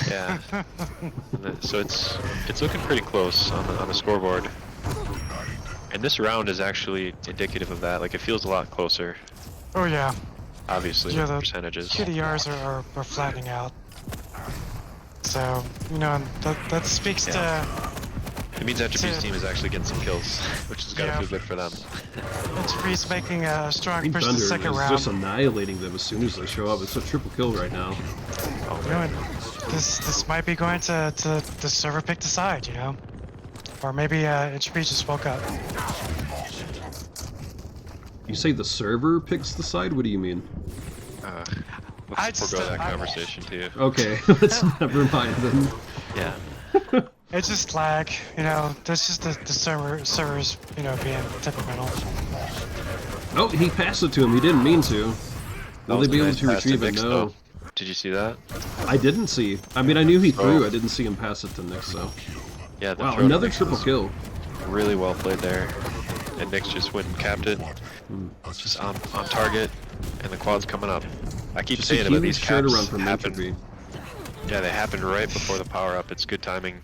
Yeah. So it's looking pretty close on the scoreboard. And this round is actually indicative of that. Like, it feels a lot closer. Oh yeah. Obviously, Yeah, with the the percentages. KDRs are flattening out. So, you know, that speaks to It means Entropy's team is actually getting some kills, which has got to Yeah. feel good for them. Entropy's making a strong Green push Thunder the is second just round. annihilating them as soon as they show up. It's a triple kill right now. Oh, You know, and this might be going to the server pick the side, you know? Or maybe Entropy just woke up. You say the server picks the side? What do you mean? I Let's just- forego that I- conversation too. Okay, let's never mind then. Yeah. It's just lag, you know, that's just the servers, you know, being temperamental. Oh, he passed it to him. He didn't mean to. Will they be able to Pass retrieve it? Nyx, No. though. Did you see that? I didn't see. I mean, I knew he threw. Oh. I didn't see him pass it to Nyx, so. Yeah, the Wow, throw to another Nyx triple was kill. really well played there. And Nyx just went and capped it. Just on target, and the quad's coming up. I keep Just a saying it, but huge these caps turnaround from happen. Entropy. Yeah, they happened right before the power up. It's good timing.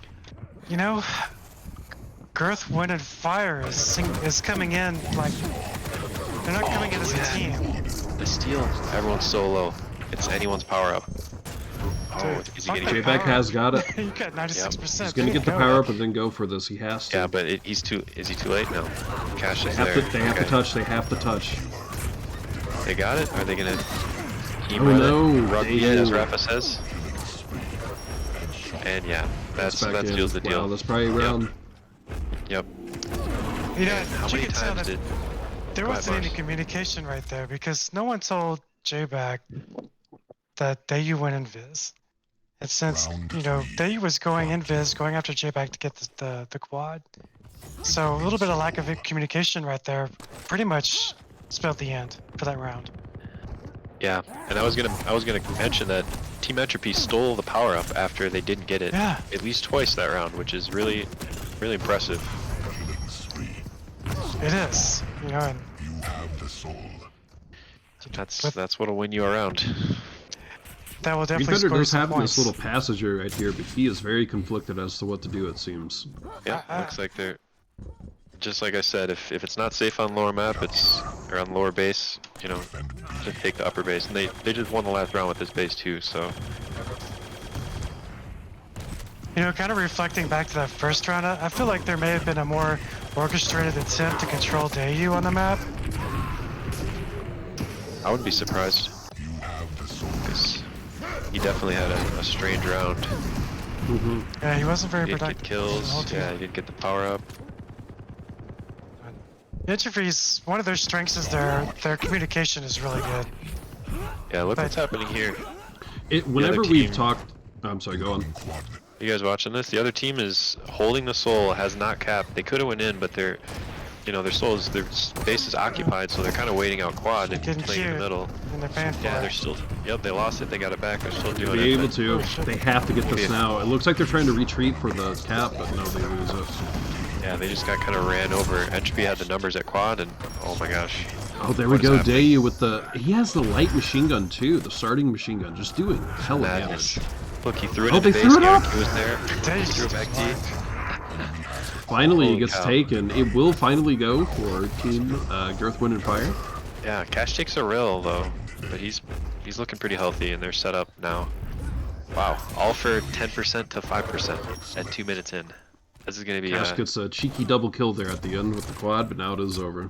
You know, GirthWindandFire is coming in like they're not coming in as a team. The steal, everyone's so low. It's anyone's power up. Oh, is he getting Fuck it? the Jbacc power. has got it. You got 96%. He's gonna get the power up and then go for this. He has to. Yeah, but he's too. Is he too late? No. Cash They is have there. to. They have to Okay. touch. They have to touch. They got it? Are they gonna? Oh no! Rugby it, as Rafa says. And yeah, that back in. seals the deal. Wow, that's probably around. Yep. You know, How you many could tell times that did? there Go ahead, wasn't any Mars. communication right there because no one told Jbacc that Dayu went invis. And since, you know, Dayu was going invis, going after Jbacc to get the quad. So a little bit of lack of communication right there pretty much spelled the end for that round. Yeah, and I was gonna mention that Team Entropy stole the power up after they didn't get it Yeah. at least twice that round, which is really impressive. It is, you know, and That's what'll win you around. that will definitely Defender score you does some have points. this little passager right here, but he is very conflicted as to what to do. It seems. Yeah, looks like they're just like I said. If it's not safe on lower map, or on lower base, you know, just take the upper base. And they just won the last round with this base too. So You know, kind of reflecting back to that first round, I feel like there may have been a more orchestrated attempt to control Dayu on the map. I wouldn't be surprised. 'Cause he definitely had a strange round. Mm-hmm. Yeah, he wasn't very He didn't get productive. the whole kills. team. Yeah, he didn't get the power up. Entropy's, one of their strengths is their communication is really good. Yeah, look what's happening here. Whenever team- we've talked, I'm sorry. Go on. You guys watching this? The other team is holding the soul, has not capped. They could have went in, but their base is occupied, so they're kind of waiting out quad and Getting playing in the cute. middle. And they're paying for Yeah, it. they're still. Yep, they lost it. They got it back. They're still doing Be it. able but- to. Oh, shit. They have to get this Yeah. now. It looks like they're trying to retreat for the cap, but no, they lose it. Yeah, they just got kind of ran over. Entropy had the numbers at quad, and oh my gosh. Oh, there we What is go. happening? Dayu with the. He has the light machine gun too. The starting machine gun, just doing hella Madness. damage. Look, he threw it Oh, in the they base. threw it up! He was there. Dayu's He threw it just back deep. Finally, Holy it gets cow. taken. It will finally go for Team GirthWindandFire. Yeah, Cash takes a rill though, but he's looking pretty healthy, and they're set up now. Wow, all for 10% to 5% at 2 minutes in. This is gonna be Cash gets a cheeky double kill there at the end with the quad, but now it is over.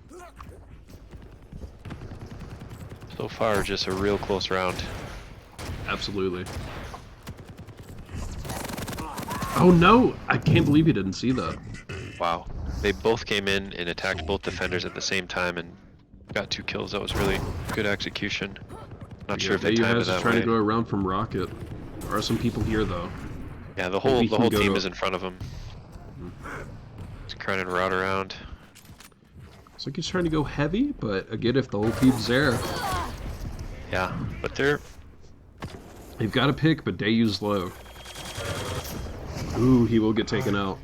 so far just a real close round. Absolutely. Oh no! I can't believe you didn't see that. Wow, they both came in and attacked both defenders at the same time and got 2 kills. That was really good execution. Not sure if they Dayu timed it has is that trying way. to go around from Rocket. There are some people here though. Yeah, the Maybe whole he can go team to- is in front of him. He's trying to route around. Looks like he's trying to go heavy, but again, if the whole team's there, Yeah, but they've got to pick, but Dayu's low. Ooh, he will get taken out.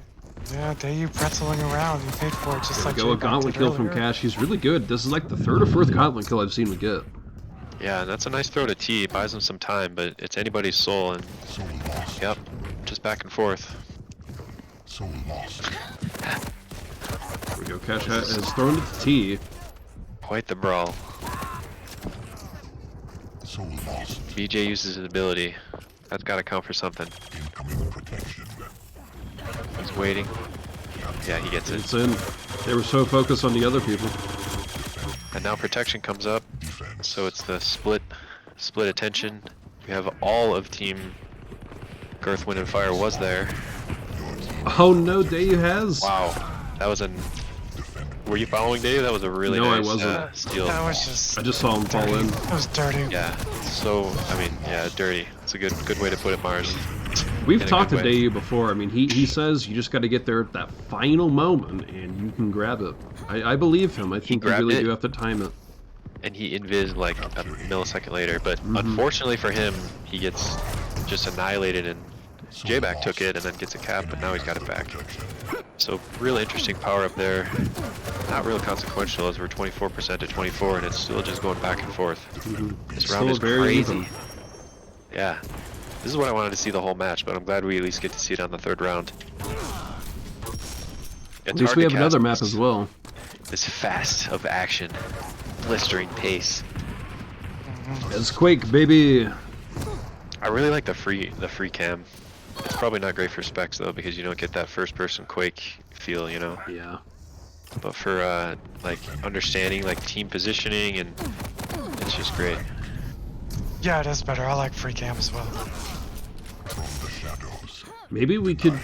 Yeah, Dayu pretzeling around. He paid for it just There like we go, a Jbacc gauntlet did kill from earlier. Cash. He's really good. This is like the 3rd or 4th gauntlet kill I've seen him get. yeah, and that's a nice throw to T. It buys him some time, but it's anybody's soul, and yep, just back and forth. There we go. Cash has thrown it to T. Quite the brawl. BJ uses his ability. That's got to count for something. He's waiting. Yeah, he gets it. It's in. They were so focused on the other people. And now protection comes up, so it's the split attention. We have all of Team GirthWindandFire was there. Oh no, Dayu has. Wow, that was an. Were you following Dave? That was a really No, I nice wasn't. steal. That was just I just saw him fall dirty. in. That was dirty. Yeah. So I mean, yeah, dirty. It's a good way to put it, Mars. We've In a talked to good way. Dayu before. I mean, he says you just got to get there at that final moment and you can grab it. I believe him. I think you grabbed really it. do have to time it. And he invis like a millisecond later, but unfortunately for him, he gets just annihilated, and Jbacc took it and then gets a cap, but now he's got it back. So real interesting power up there. Not real consequential as we're 24% to 24, and it's still just going back and forth. This Still round is very crazy. even. Yeah. This is what I wanted to see the whole match, but I'm glad we at least get to see it on the 3rd round. At least we have another map as well. This fast of action, blistering pace. It's Quake, baby. I really like the free cam. It's probably not great for specs though, because you don't get that first person Quake feel, you know. Yeah. But for like understanding like team positioning, and it's just great. Yeah, it is better. I like free cam as well. Maybe we could,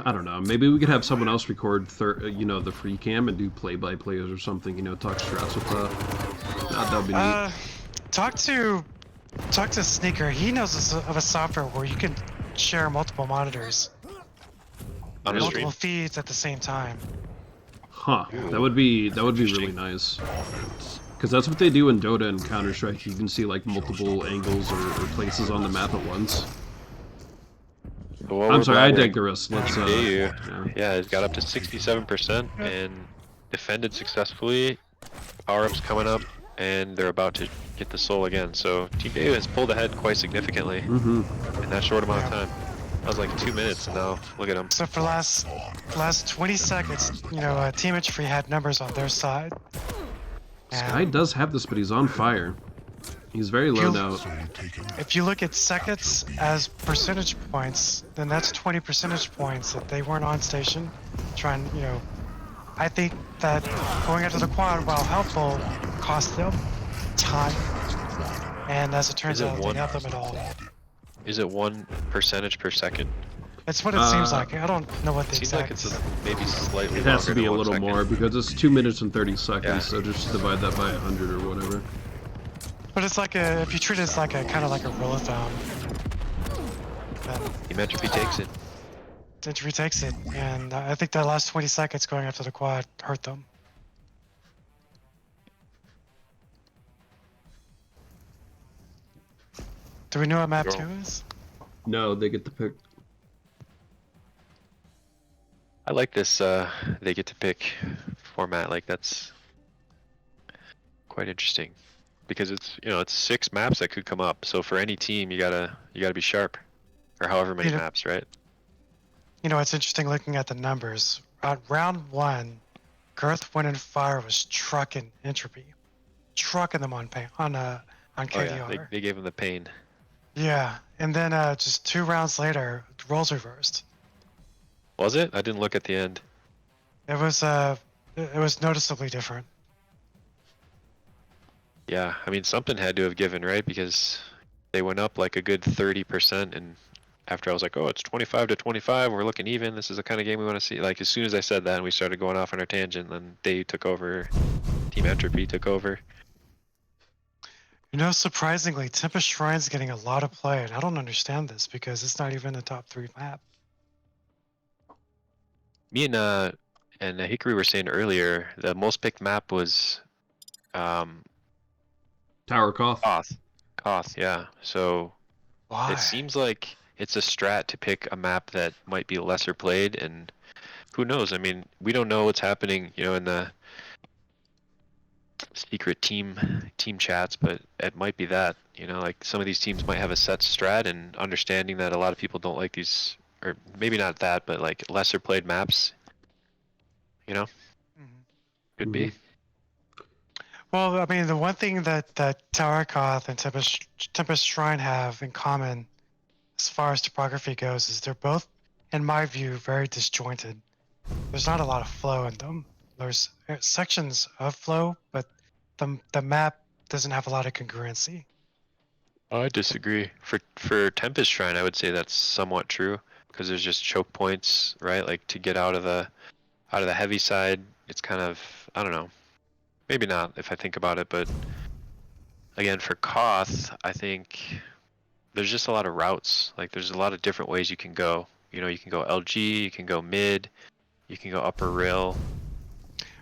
I don't know, maybe we could have someone else record, you know, the free cam and do play-by-plays or something, you know, talk strats with that. That'd be neat. Talk to Sneaker. He knows of a software where you can share multiple monitors, On a multiple stream. feeds at the same time. Huh, that would be really nice. Because that's what they do in Dota and Counter-Strike. You can see, like, multiple angles or places on the map at once. Well, I'm we're sorry, I glad we're- digress. Let's, Dayu, yeah. yeah, it got up to 67% and defended successfully. Power-ups coming up, and they're about to get the soul again. So Team Dayu has pulled ahead quite significantly in that short amount of time. That was like 2 minutes, and now look at them. So for last 20 seconds, you know, Team Entropy had numbers on their side. Sky does have this, but he's on fire. He's very low now. If you look at seconds as percentage points, then that's 20 percentage points that they weren't on station. Trying, you know, I think that going after the quad, while helpful, cost them time. And as it turns Is it out, it one? didn't help them at all. Is it 1 percentage per second? It's what it seems like. I don't know what the Seems exact. like it's maybe slightly. It has to longer be than a 1 little second. more because it's 2 minutes and 30 seconds. Yeah. So just divide that by 100 or whatever. But it's like a, if you treat it as like a kind of like a rule of thumb, then Team Entropy takes it. Entropy takes it, and I think that last 20 seconds going after the quad hurt them. Do we know what map Go. 2 is? No, they get the pick. I like this. They get to pick format. Like that's quite interesting because it's, you know, it's 6 maps that could come up. So for any team, you gotta be sharp, or however many You know- maps, right? You know, it's interesting looking at the numbers. At round 1, GirthWindandFire was trucking Entropy, trucking them on KDR. Oh yeah, they gave him the pain. Yeah, and then just 2 rounds later, roles reversed. Was it? I didn't look at the end. It was noticeably different. Yeah, I mean something had to have given, right? Because they went up like a good 30%, and after I was like, oh, it's 25 to 25, we're looking even. This is the kind of game we want to see. Like as soon as I said that, and we started going off on our tangent, then they took over. Team Entropy took over. You know, surprisingly, Tempest Shrine's getting a lot of play, and I don't understand this because it's not even a top 3 map. Me and Hickory were saying earlier, the most picked map was Tower Koth. Koth, yeah. So Why? it seems like it's a strat to pick a map that might be lesser played, and who knows? I mean, we don't know what's happening, you know, in the secret team chats, but it might be that, you know, like some of these teams might have a set strat, and understanding that a lot of people don't like these, or maybe not that, but like lesser played maps, you know, could be. Well, I mean, the one thing that Tower Koth and Tempest Shrine have in common, as far as topography goes, is they're both, in my view, very disjointed. There's not a lot of flow in them. There's sections of flow, but the map doesn't have a lot of congruency. I disagree. For Tempest Shrine, I would say that's somewhat true, because there's just choke points, right? Like to get out of the heavy side, it's kind of, I don't know. Maybe not if I think about it, but again, for Koth, I think there's just a lot of routes. Like there's a lot of different ways you can go. You know, you can go LG, you can go mid, you can go upper rail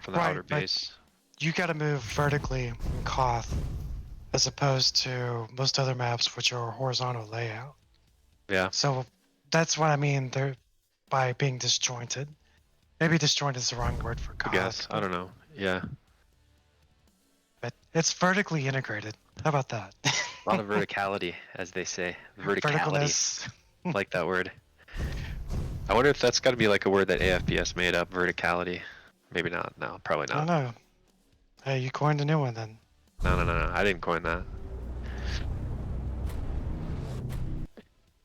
from the Right, outer but base. You got to move vertically in Koth, as opposed to most other maps, which are horizontal layout. Yeah. So that's what I mean. They're by being disjointed. Maybe disjointed is the wrong word for I Koth. guess. I don't know. Yeah. But it's vertically integrated. How about that? A lot of verticality, as they say. Verticality. Verticalness. Like that word. I wonder if that's got to be like a word that AFPS made up, verticality. Maybe not. No, probably I don't not. know. Hey, you coined a new one then. No. I didn't coin that.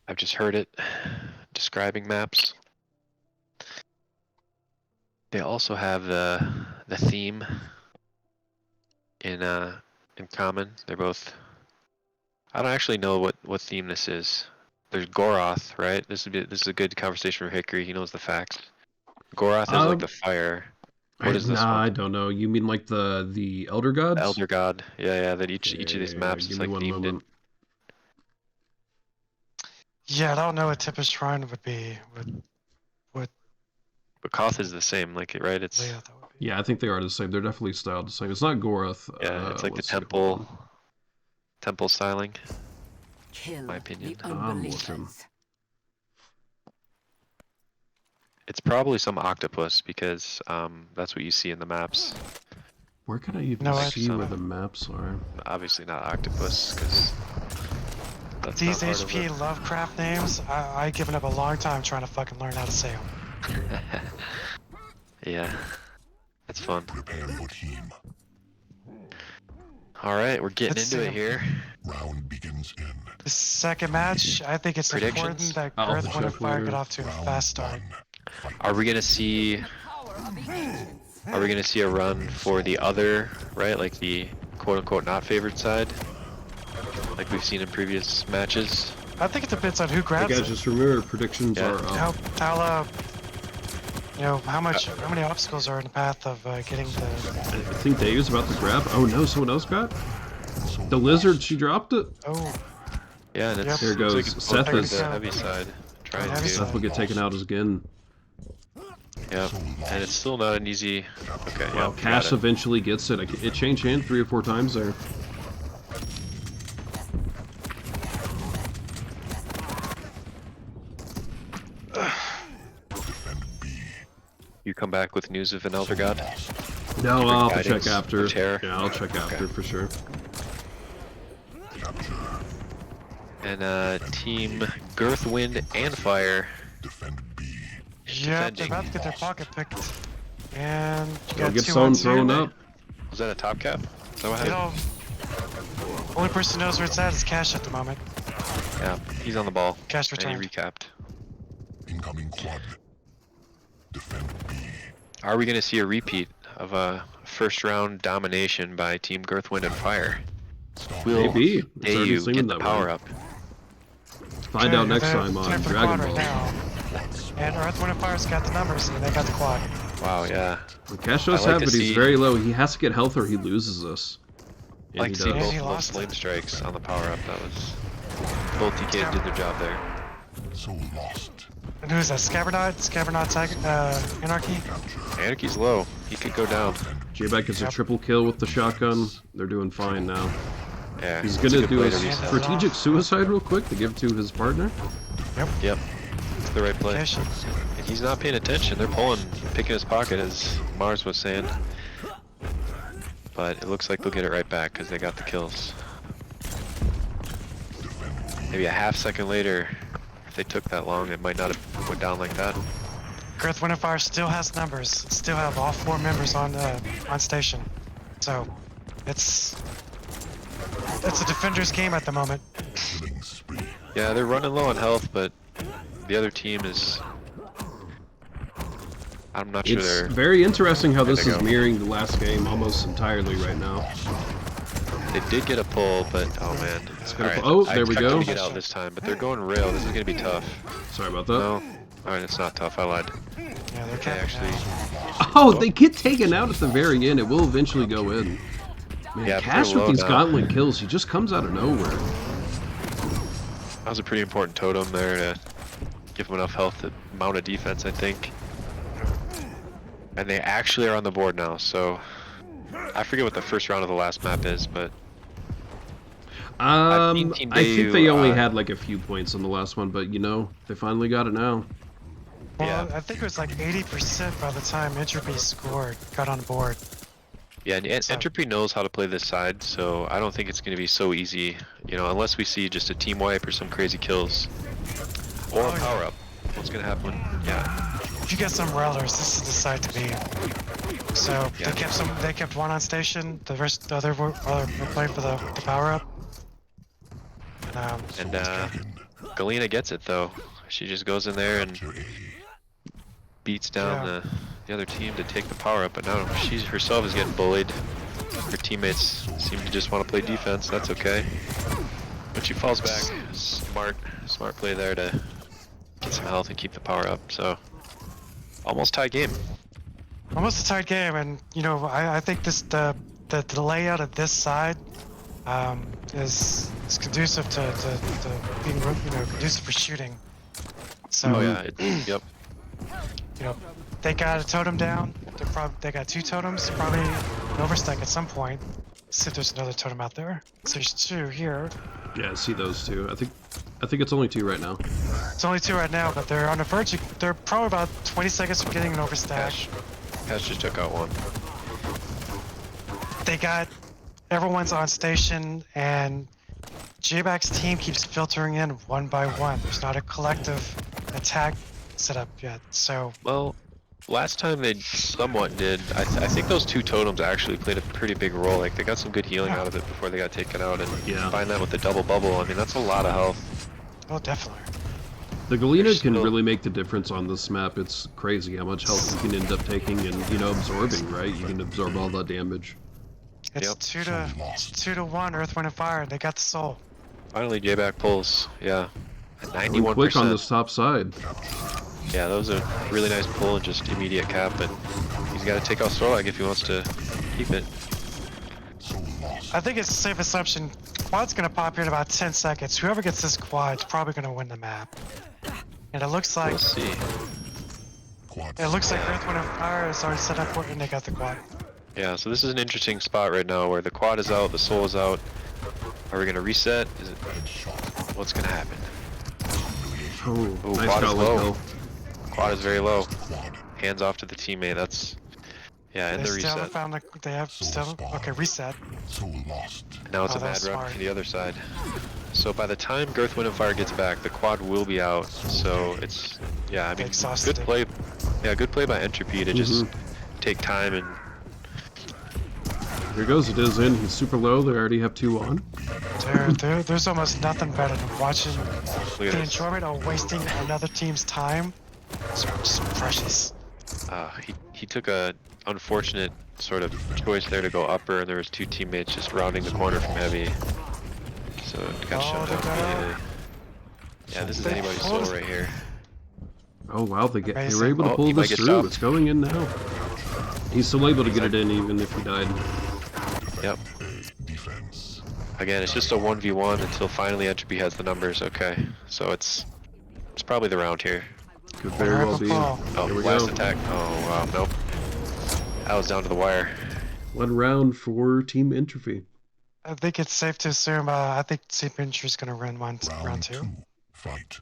I've just heard it describing maps. They also have the theme in common. They're both. I don't actually know what theme this is. There's Goroth, right? This is a good conversation for Hickory. He knows the facts. Goroth is like the fire. What is this Nah, one? I don't know. You mean like the Elder Gods? The Elder God. Yeah. That each of these maps Give is me like one themed in. moment. Yeah, I don't know what Tempest Shrine would be. But Koth is the same, like right? It's Layout that would be. Yeah, I think they are the same. They're definitely styled the same. It's not Goroth. yeah, it's like the let's see, hold on. temple styling. Kill My opinion. the I'm looking. unbelievers. It's probably some octopus because that's what you see in the maps. Where can I even No, see it's, where the maps are? Obviously not octopus because that's These not part of HP Lovecraft names, I given up a long time trying to fucking learn how to say them. it. Yeah, that's fun. Prepare for team. All right, we're getting Let's into see it here. Round begins in. The second match, I think it's Predictions? important that Oh, Girth the Wind and check Fire winner. get off to a Round fast start. 1. Are we gonna see? Are we gonna see a run for the other, right? Like the quote-unquote not favored side, like we've seen in previous matches. I think it depends on who Hey grabs guys, it. just remember predictions Yeah. are up. How how many obstacles are in the path of getting the. I think Dayu's about to grab. Oh no, someone else got? The lizard, she dropped it. Oh, Yeah, and Yep. it's Here looks like goes. it's Seth both is- the heavy side. Trying Heavy to. side. Seth will get taken out again. Yeah, and it's still not an easy. Okay, Well, yeah, Cash got it. eventually gets it. It changed hand 3 or 4 times there. You come back with news of an Elder God? No, I'll have to guidance check after. or terror? Yeah, I'll check after Okay. for sure. And Team GirthWindandFire. Defend B. yeah, they're Defending. about to get their pocket picked. And you I'll got get 2 someone on 2. thrown up. Was that a top cap? Is that what You happened? know, only person who knows where it's at is Cash at the moment. Yeah, he's on the ball. Cash And he returned. recapped. Incoming quad. Defend B. Are we going to see a repeat of a first round domination by Team GirthWindandFire? Will Maybe. It's already Dayu seeming get the that power way. up? Find out next They're time on for the Dragon quad right Ball. now. And Earth, Wind, and Fire's got the numbers, and they got the quad. Wow, yeah. Well, Cash does I like have to it. He's see- very low. He has to get health or he loses us. I like And to he see does. both he of those lost flame it. strikes on the power up. That was both TKs did their job there. So lost. And who is that? Scabbernauts Anarchy? Anarchy's low. He could go down. Jbacc gets a Yep. triple kill with the shotgun. They're doing fine now. Yeah, He's that's a gonna good do play a to reset. strategic suicide real quick to give to his partner. Yep, it's the right play. Cash. And he's not paying attention. They're picking his pocket, as Mars was saying. But it looks like they'll get it right back because they got the kills. Maybe a half second later, if they took that long, it might not have went down like that. Girth, Wind, and Fire still has numbers. Still have all 4 members on station. So, it's a defender's game at the moment. Killing spree. Yeah, they're running low on health, but the other team is. I'm not sure It's they're. very interesting how this they is go. mirroring the last game almost entirely right now. They did get a pull, but oh man. gonna Alright, pull- oh, I there we expect them go. to get out this time, but they're going rail. This is gonna be tough. Sorry about that. No, alright, it's not tough. I lied. Yeah, they're They capping actually. now. Oh, they get taken out at the very end. It will eventually go in. Man, Yeah, but Cash they're with low these now. gauntlet kills, he just comes out of nowhere. That was a pretty important totem there to give them enough health to mount a defense, I think. And they actually are on the board now, so I forget what the first round of the last map is, but seen Team I think they Dayu, only had like a few points on the last one, but you know, they finally got it now. Well, yeah. I think it was like 80% by the time Entropy scored, got on board. Yeah, and So- Entropy knows how to play this side, so I don't think it's going to be so easy, you know, unless we see just a team wipe or some crazy kills. Or Oh, a yeah. power up. What's going to happen? Yeah. If you get some railers, this is the side to be. So Yeah. they kept 1 on station. The other were playing for the power up. And Galena gets it though. She just goes in there and Capture A. beats down Yeah. the other team to take the power up, but now she herself is getting bullied. Her teammates seem to just want to play defense. That's okay. But she falls back. Smart play there to get some health and keep the power up. So almost tie game. Almost a tight game, and you know, I think the layout of this side is conducive to being, you know, conducive for shooting. So Oh yeah. Yep. you know, they got a totem down. They got 2 totems. Probably an overstack at some point. See if there's another totem out there. So there's 2 here. Yeah, I see those two. I think it's only 2 right now. It's only 2 right now, but they're on the verge. They're probably about 20 seconds from getting an overstack. Cash just took out one. They got everyone's on station, and Jbacc's team keeps filtering in one by one. There's not a collective attack set up yet. So Well, last time they somewhat did. I think those 2 totems actually played a pretty big role. Like they got some good healing out of it before they got taken out, and Yeah. combine that with the double bubble. I mean, that's a lot of health. oh, definitely. The Galena There's can still- really make the difference on this map. It's crazy how much health you can end up taking and, you know, absorbing, right? You can absorb all that damage. It's Yep. 2 to 1. Earth, Wind, and Fire. They got the soul. Finally, Jbacc pulls. Yeah, at Quick 91%. on this top side. Yeah, that was a really nice pull and just immediate cap, and he's got to take out Storlag if he wants to keep it. So lost. I think it's a safe assumption. Quad's gonna pop here in about 10 seconds. Whoever gets this quad is probably gonna win the map. And it looks like We'll see. Quad. Earth, Wind, and Fire is already set up for it, and they got the quad. Yeah, so this is an interesting spot right now where the quad is out, the soul is out. Are we gonna reset? Is it? Headshot. What's gonna happen? Oh, Ooh, nice quad is shot, low. Will. Quad is very low. Quad. Hands off to the teammate. That's yeah, and They the still haven't reset. found the, they have still, okay, reset. So lost. Now it's Oh, a mad that's run smart. to the other side. So by the time GirthWindandFire gets back, the quad will be out. So it's yeah, I mean, Exhausted. good play. Yeah, good play by Entropy to just take time and Here goes, it is in. He's super low. They already have 2 on. There's almost nothing better than watching look at the this. enjoyment of wasting another team's time. It's precious. He took a unfortunate sort of choice there to go upper, and there was 2 teammates just rounding the corner from heavy. So it got Oh, shut they down got out. immediately. Yeah, this is They anybody's pulled- soul right here. Oh wow, they were Amazing. able to Oh, pull he might this get through. stopped. It's going in now. He's still able to get it in even if he died. Yep. Defense. Again, it's just a 1v1 until finally Entropy has the numbers. Okay, so it's probably the round here. Could very well be. Ball. Oh, Here we last go. attack. Oh wow, nope. That was down to the wire. 1 round for Team Entropy. I think it's safe to assume. I think Team Entropy's gonna win round 2. Fight.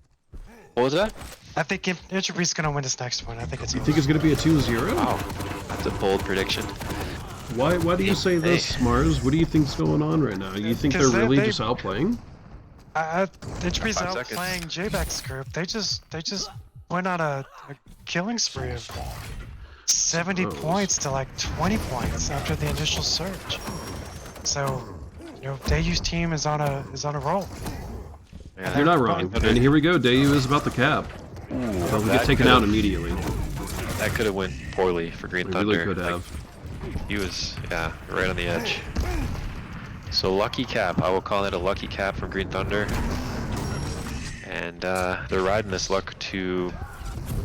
What was that? I think Entropy's gonna win this next one. I think it's. You think it's going to be a 2-0? Wow, that's a bold prediction. Why do you say this, Mars? What do you think's going on right now? You think they're 'Cause really they- just outplaying? Entropy's 5 out seconds. playing Jbacc's group. They just went on a killing spree of 70 Suppose. points to like 20 points after the initial surge. So, you know, Dayu's team is on a roll. Yeah, You're not wrong. And here we go. Dayu is about the cap. They'll get that taken out could've- immediately. That could have went poorly for Green They Thunder. really could Like, have. he was, yeah, right on the edge. So lucky cap. I will call that a lucky cap from Green Thunder. And they're riding this luck to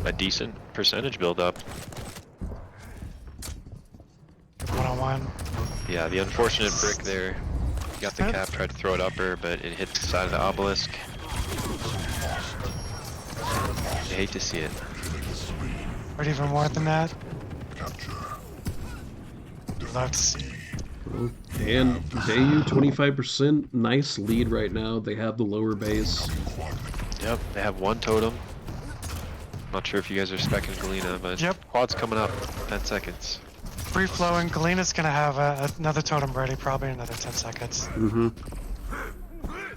a decent percentage build up. 1-on-1. Yeah, the unfortunate brick there. Got the cap, tried to throw it upper, but it hit the side of the obelisk. I hate to see it. Or even more than that. Capture. Love to see. And Dayu, 25%. Nice lead right now. They have the lower base. Quad. Yep, they have 1 totem. Not sure if you guys are specking Galena, but Yep. quad's coming up. 10 seconds. Free flowing. Galena's gonna have another totem ready probably in another 10 seconds. Mm-hmm.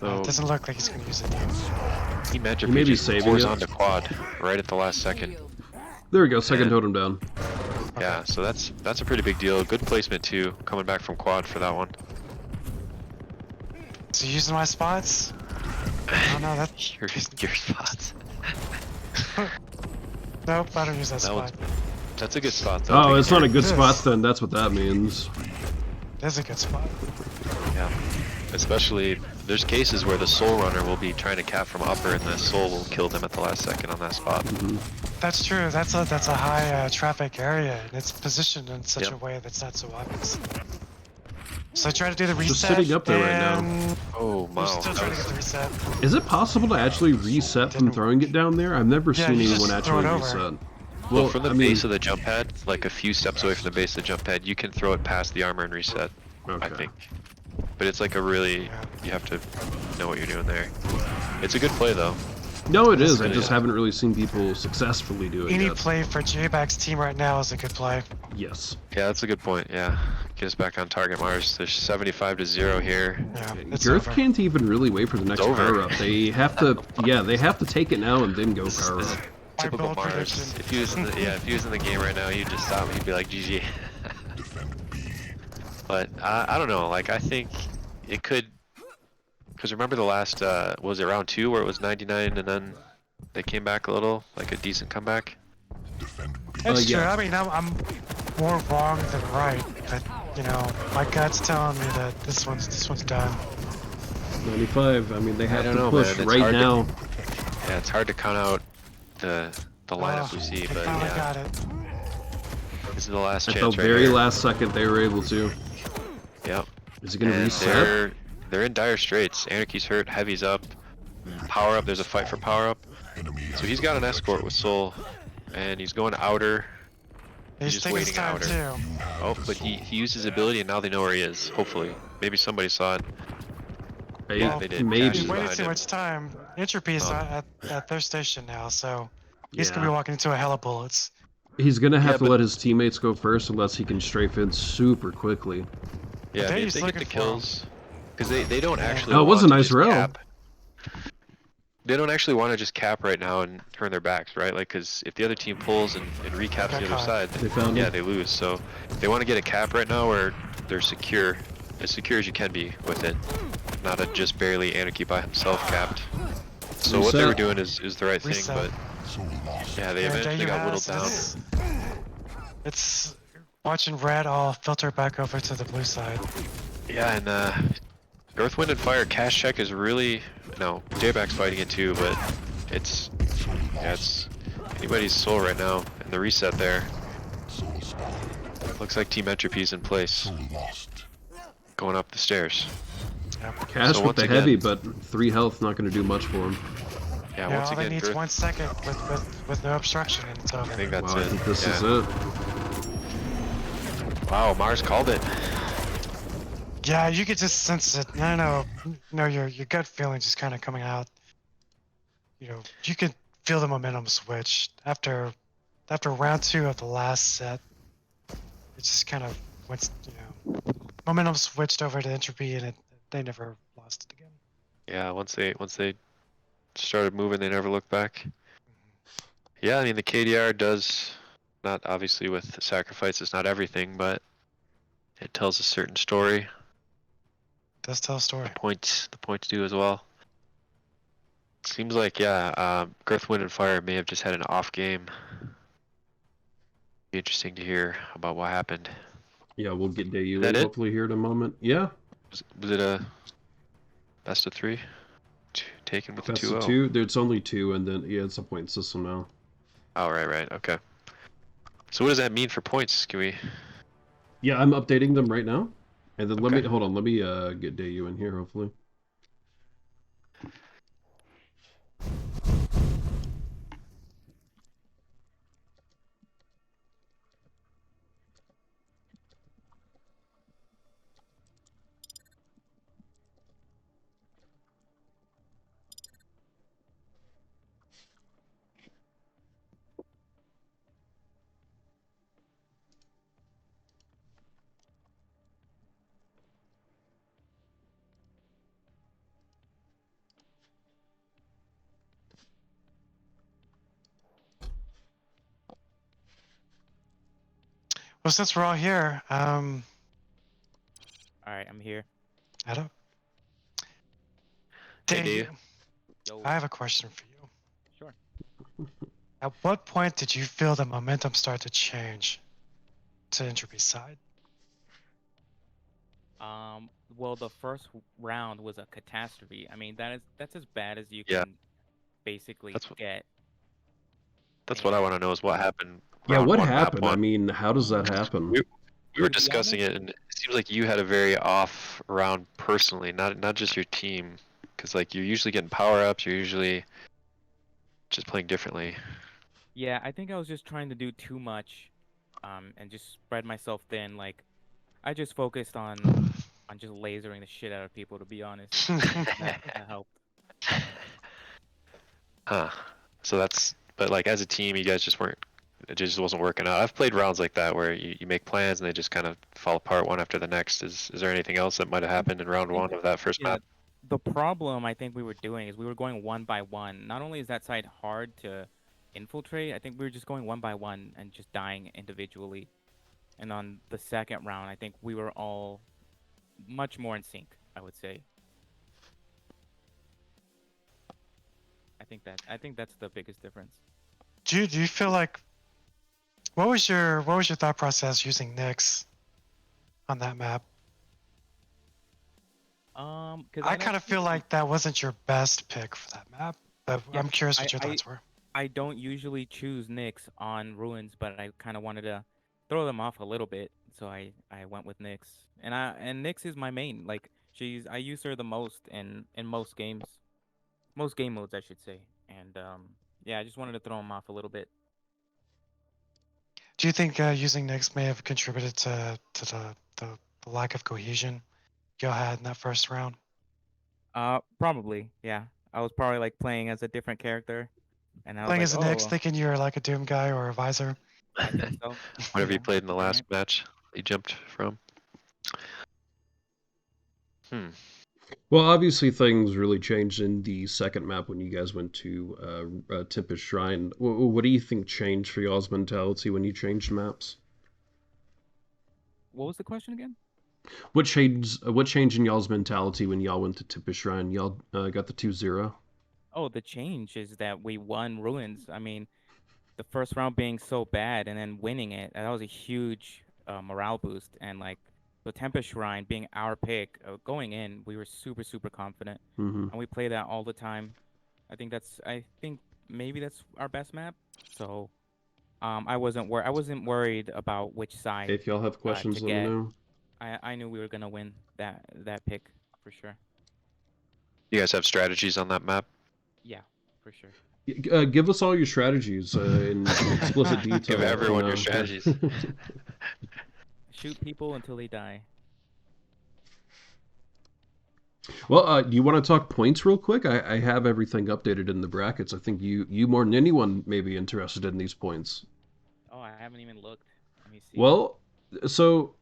So It doesn't look like he's gonna use it though. Team Entropy He may be just saving pours it. onto quad right at the last second. There we go. Second And- totem down. Yeah, so that's a pretty big deal. Good placement too, coming back from quad for that one. So using my spots. Oh no, that's your spots. nope. I don't use that That one's, spot. that's a good spot though. Oh, it's not a good It spot is. then. That's what that means. That's a good spot. Yeah. Especially, there's cases where the soul runner will be trying to cap from upper, and the soul will kill them at the last second on that spot. That's true. That's a high traffic area, and it's positioned in such Yep. a way that's not so obvious. So I try to do the reset. Just sitting up there right now. and Oh, we're wow. still That trying to get was- the reset. Is it possible to actually reset from Didn't- throwing it down there? I've never Yeah, seen you anyone just throw actually it over. reset. Well, from the I mean, base of the jump pad, like a few steps away from the base of the jump pad, you can throw it past the armor and reset, I okay. think. But it's like a really, you have to know what you're doing there. It's a good play though. No, it is. I good, just yeah. haven't really seen people successfully do it Any yet. play for Jbacc's team right now is a good play. Yes. Yeah, that's a good point, yeah. Get us back on target, Mars. There's 75-0 here. Yeah, it's Girth over. can't even really wait for the next over. power up. They have to, yeah, they have to take it now and then go This power is up. My typical bold Mars. prediction. If he was in the, if he was in the game right now, he'd just stop me. He'd be like, GG. But I don't know. Like I think it could, because remember the last was it round 2 where it was 99 and then they came back a little, like a decent comeback. It's yeah. true. I mean, I'm more wrong than right, but you know, my gut's telling me that this one's done. 95. I mean, they have don't to know, push man. It's right hard to- now. Yeah, it's hard to count out the lineup we see, They but finally yeah, got it. this is the last At the chance right very here. last second, they were able to. Yep. Is it gonna And reset? they're in dire straits. Anarchy's hurt, Heavy's up, power up. There's a fight for power up. So he's got an escort with Soul, and he's going outer. He's just taking his waiting time outer. too. Oh, but he used his ability, and now they know where he is. Hopefully, maybe somebody saw it. Yeah, they did. Maybe. Cash He is waited behind too him. much time. Entropy is Oh. at their station now, so he's gonna Yeah. be walking into a hell of bullets. He's gonna have Yeah, to but- let his teammates go first unless he can strafe in super quickly. Yeah, I mean, if Dayu's they get looking the for him. kills, because they don't actually. Oh, it was a want to nice just row. cap. They don't actually want to just cap right now and turn their backs, right? Like, because if the other team pulls and recaps Got the other caught. side, They found yeah, him. they lose. So they want to get a cap right now where they're secure as you can be with it, not a just barely Anarchy by himself capped. So what they were Reset. doing is the right thing, Reset. but yeah, they eventually Dayu got whittled has down. this. It's watching red all filter back over to the blue side. Yeah, and GirthWindandFire cash check is really no Jbacc's fighting it too, but it's anybody's soul right now, and the reset there. Looks like Team Entropy's in place, going up the stairs. Cash So with once the again- heavy, but 3 health not gonna do much for him. Yeah, Yeah, once all they again, need is Girth, 1 second with no obstruction, and it's over. I think that's Wow, I it. think this yeah. is it. Wow, Mars called it. Yeah, you could just sense it. I don't know. No, your gut feeling just kind of coming out. You know, you could feel the momentum switch after round 2 of the last set. It just kind of went. You know, momentum switched over to Entropy, and they never lost it again. Yeah, once they started moving, they never looked back. Yeah, I mean the KDR does not obviously with sacrifice. It's not everything, but it tells a certain story. Does tell a story. The points do as well. Seems like GirthWindandFire may have just had an off game. Be interesting to hear about what happened. Yeah, we'll get Dayu that in it? hopefully here in a moment. Yeah, Was it a best of 3? Taken with the that's 2-0. the 2. There's only 2, and then yeah, it's a point system now. Oh, right, okay. So what does that mean for points? Can we? Yeah, I'm updating them right now. And then Okay. hold on, let me get Dayu in here hopefully. Well, since we're all here, All right, I'm here. I don't. Hey, Dayu. Yo, I have a question for you. sure. At what point did you feel the momentum start to change to Entropy's side? Well, the first round was a catastrophe. I mean, that's as bad as you Yeah. can basically That's what get. that's what I And want to know is what happened Yeah, round what one, map happened? I one. mean, how does that happen? We were to be discussing honest, it, and it seems like you had a very off round personally, not just your team, because like you're usually getting power ups, you're usually just playing differently. yeah, I think I was just trying to do too much, and just spread myself thin. Like, I just focused on just lasering the shit out of people, to be honest. That helped. Huh. So but like as a team, you guys just weren't, it just wasn't working out. I've played rounds like that where you make plans and they just kind of fall apart one after the next. Is there anything else that might have happened in I round think, one of that first yeah, map? the problem I think we were doing is we were going one by one. Not only is that side hard to infiltrate, I think we were just going one by one and just dying individually. And on the second round, I think we were all much more in sync, I would say. I think that's the biggest difference. Do you feel like what was your thought process using Nyx on that map? Because I kind of feel like that wasn't your best pick for that map, but yeah, I'm curious I, what your I thoughts were. I don't usually choose Nyx on ruins, but I kind of wanted to throw them off a little bit, so I went with Nyx. And Nyx is my main. Like I use her the most in most games, most game modes I should say. And yeah, I just wanted to throw them off a little bit. Do you think using Nyx may have contributed to the lack of cohesion y'all had in that first round? Probably, yeah. I was probably like playing as a different character, and I was Playing like, as a Nyx, oh, thinking you're like a Doom guy or a Visor. I think so. Whatever you Yeah, played in the you're last right. match, you jumped from. Hmm. Well, obviously things really changed in the second map when you guys went to Tempest Shrine. What do you think changed for y'all's mentality when you changed maps? What was the question again? What changed in y'all's mentality when y'all went to Tempest Shrine? Y'all got the 2-0? Oh, the change is that we won ruins. I mean, the first round being so bad and then winning it, that was a huge morale boost. And like the Tempest Shrine being our pick, going in, we were super, super confident. Mm-hmm. And we play that all the time. I think maybe that's our best map. So I wasn't worried about which side If y'all have to questions, let me get. know. I knew we were gonna win that pick for sure. You guys have strategies on that map? Yeah, for sure. Give us all your strategies in explicit detail. Give everyone your Yeah. strategies. Shoot people until they die. Well, do you want to talk points real quick? I have everything updated in the brackets. I think you more than anyone may be interested in these points. Oh, I haven't even looked. Let me see. Well, so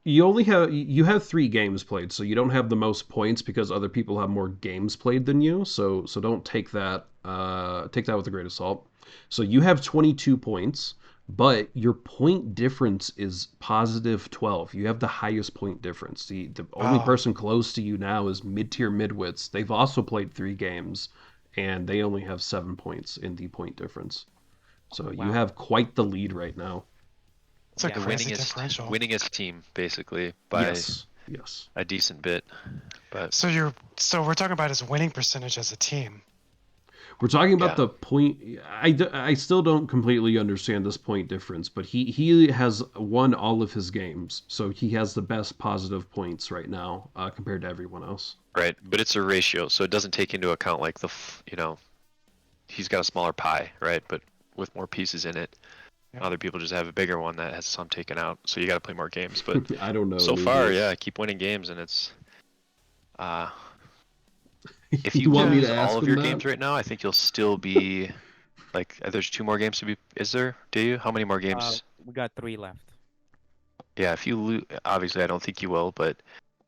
you have 3 games played, so you don't have the most points because other people have more games played than you. So don't take that with a grain of salt. So you have 22 points, but your point difference is positive 12. You have the highest point difference. The only Wow. person close to you now is mid-tier midwits. They've also played 3 games, and they only have 7 points in the point difference. So you Wow. have quite the lead right now. It's a Yeah, The crazy winningest differential. winningest team basically by Yes, yes. a decent bit. But So we're talking about his winning percentage as a team. We're talking about yeah. the point. I still don't completely understand this point difference, but he has won all of his games, so he has the best positive points right now compared to everyone else. Right, but it's a ratio, so it doesn't take into account like he's got a smaller pie, right? But with more pieces in it, Yeah. other people just have a bigger one that has some taken out. So you got to play more games. But I don't know. so maybe far, it's- yeah, keep winning games, and it's if you you want me lose to all ask of him your that? games right now, I think you'll still be like there's 2 more games to be. Is there? Do you? How many more games? We got 3 left. Yeah, if you lose, obviously I don't think you will, but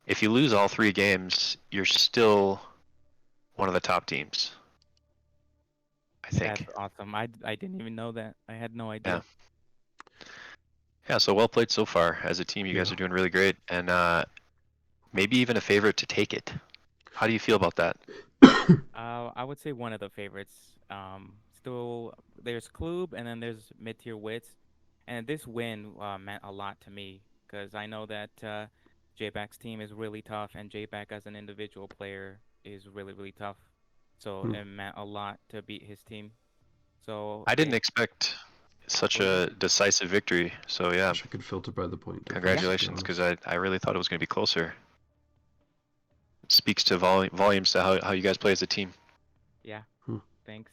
if you lose all 3 games, you're still one of the top teams. I think. That's awesome. I didn't even know that. I had no Yeah. idea. Yeah, so well played so far as a team. You guys Yeah. are doing really great, and maybe even a favorite to take it. How do you feel about that? I would say one of the favorites. Still, there's Klub, and then there's mid-tier Wits, and this win meant a lot to me because I know that Jbacc's team is really tough, and Jbacc as an individual player is really, really tough. So Hmm. it meant a lot to beat his team. So I didn't expect such a decisive victory. So yeah, Wish I could filter by the point difference, to be congratulations, honest. because I really thought it was going to be closer. It speaks to volumes to how you guys play as a team. yeah, Hmm. thanks.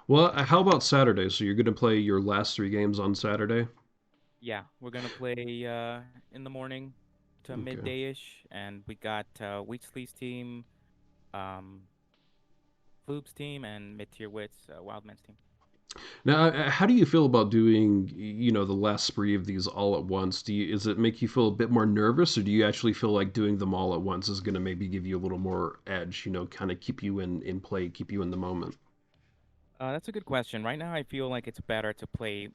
Well, how about Saturday? So you're going to play your last 3 games on Saturday? Yeah, we're gonna play in the morning to Okay. midday-ish, and we got Wheatley's team, um, Floop's team, and mid-tier Wits, Wildman's team. Now, how do you feel about doing, the last spree of these all at once? Does it make you feel a bit more nervous, or do you actually feel like doing them all at once is going to maybe give you a little more edge, kind of keep you in play, keep you in the moment? That's a good question. Right now, I feel like it's better to play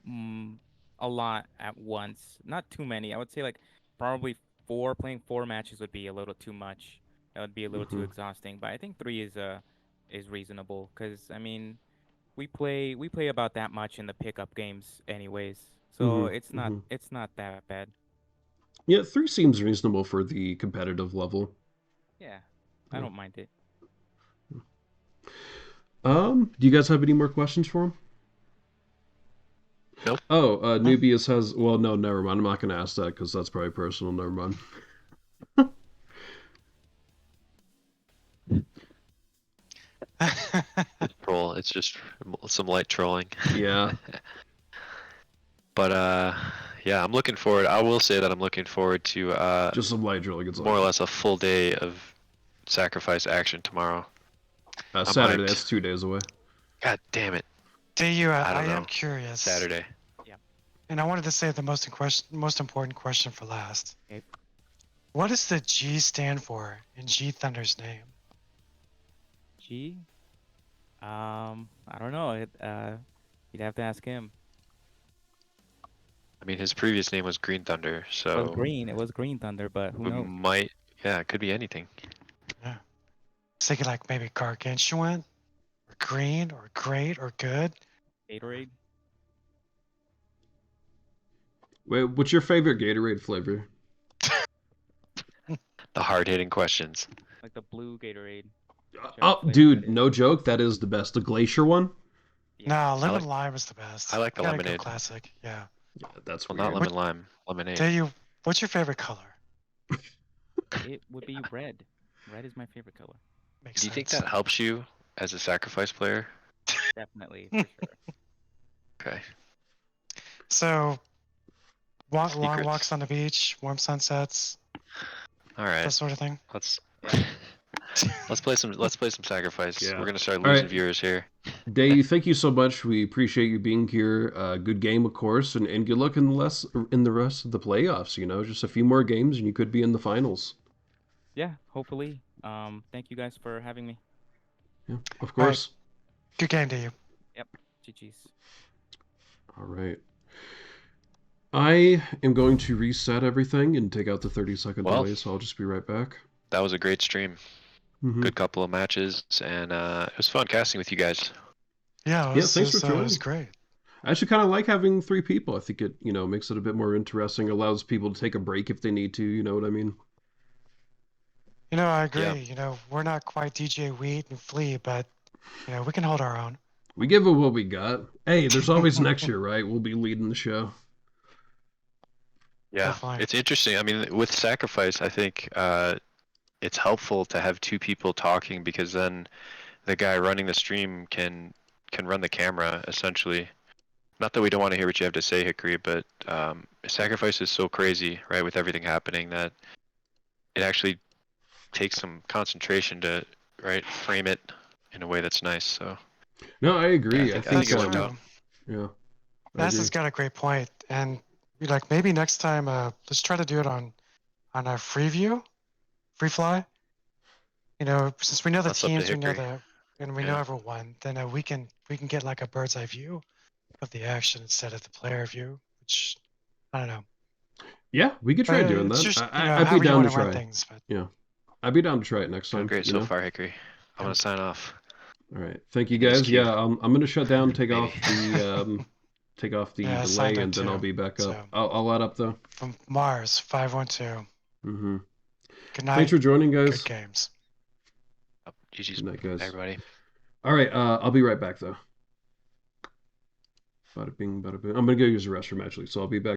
a lot at once. Not too many. I would say like probably four. Playing four matches would be a little too much. That would be a little too Hmm. exhausting. But I think three is reasonable because I mean we play about that much in the pickup games anyways. So Hmm. it's not Hmm. it's not that bad. Yeah, 3 seems reasonable for the competitive level. Yeah, I Yeah. don't mind it. Do you guys have any more questions for him? Nope. Oh, Huh? Nubius has. Well, no, never mind. I'm not going to ask that because that's probably personal. Never mind. It's troll. It's just some light trolling. Yeah, But yeah, I'm looking forward. I will say that I'm looking forward to just some light drilling. It's more or all. less a full day of sacrifice action tomorrow. I'm Saturday. hyped. That's 2 days away. God damn it. Dayu, I I don't am know. curious, Saturday. Yeah. and I wanted to save the most important question for last. Okay. What does the G stand for in G Thunder's name? G. I don't know. You'd have to ask him. I mean, his previous name was Green Thunder, It was so green. It was Green Thunder, but who we knows? might. Yeah, it could be anything. Yeah. I was thinking like maybe gargantuan, or green, or great, or good. Gatorade. Wait, what's your favorite Gatorade flavor? The hard-hitting questions. Like the blue Gatorade. Whichever Oh, flavor that dude, is. no joke. That is the best. The glacier one. Yeah. No, lemon like- lime is the best. I like the Gotta go lemonade. classic. Yeah. Yeah, that's Well, not weird. lemon lime, lemonade. Dayu, what's your favorite color? It would be red. Red is my favorite color. Makes Do you think sense. that helps you as a sacrifice player? Definitely, for sure. Okay. So, long Secrets. walks on the beach, warm sunsets, All right. that sort of thing. Let's Yeah. let's play some sacrifice. Yeah. We're gonna start All losing right. viewers here. Dayu, thank you so much. We appreciate you being here. Good game, of course, and good luck in the rest of the playoffs. Just a few more games, and you could be in the finals. Yeah, hopefully. Thank you guys for having me. Yeah, of All right. course. Good game, Dayu. Yep. GG's. All right. I am going to reset everything and take out the 30-second Well. delay, so I'll just be right back. That was a great stream. Mhm. Good couple of matches, and it was fun casting with you guys. Yeah, it Yeah, was, thanks for it joining. was great. I actually kind of like having 3 people. I think it, makes it a bit more interesting, allows people to take a break if they need to, you know what I mean? I agree. Yeah. We're not quite DJ Wheat and Flea, but, we can hold our own. We give it what we got. Hey, there's always next year, right? We'll be leading the show. Yeah, Definitely. it's interesting. I mean, with sacrifice, I think it's helpful to have 2 people talking, because then the guy running the stream can run the camera essentially. Not that we don't want to hear what you have to say, Hickory, but sacrifice is so crazy, right, with everything happening, that it actually takes some concentration to frame it in a way that's nice. So No, I agree. Yeah, I I think think, it worked out. yeah. I Bass agree. has got a great point, and maybe next time, let's try to do it on a free view, free fly. Since we know the That's up to teams, we know Hickory. and we know Yeah. everyone, then we can get like a bird's eye view of the action instead of the player view, which I don't know. Yeah, we could try doing It's that. just I'd be however you down want to to run try. things, but I'd be down to try it next Doing time. great so far, Hickory. I'm gonna sign off. All right. Thank you, Give us guys. cue. Yeah, I'm gonna shut down, take Maybe. off the Yeah, I delay, signed in and then I'll too. be back up. So I'll add up though. from Mars 512. Mm-hmm. Good Thanks night. for joining, Good guys. games. GG's, Good night, guys. everybody. All right. I'll be right back though. Bada bing, bada boom. I'm gonna go use the restroom actually, so I'll be back.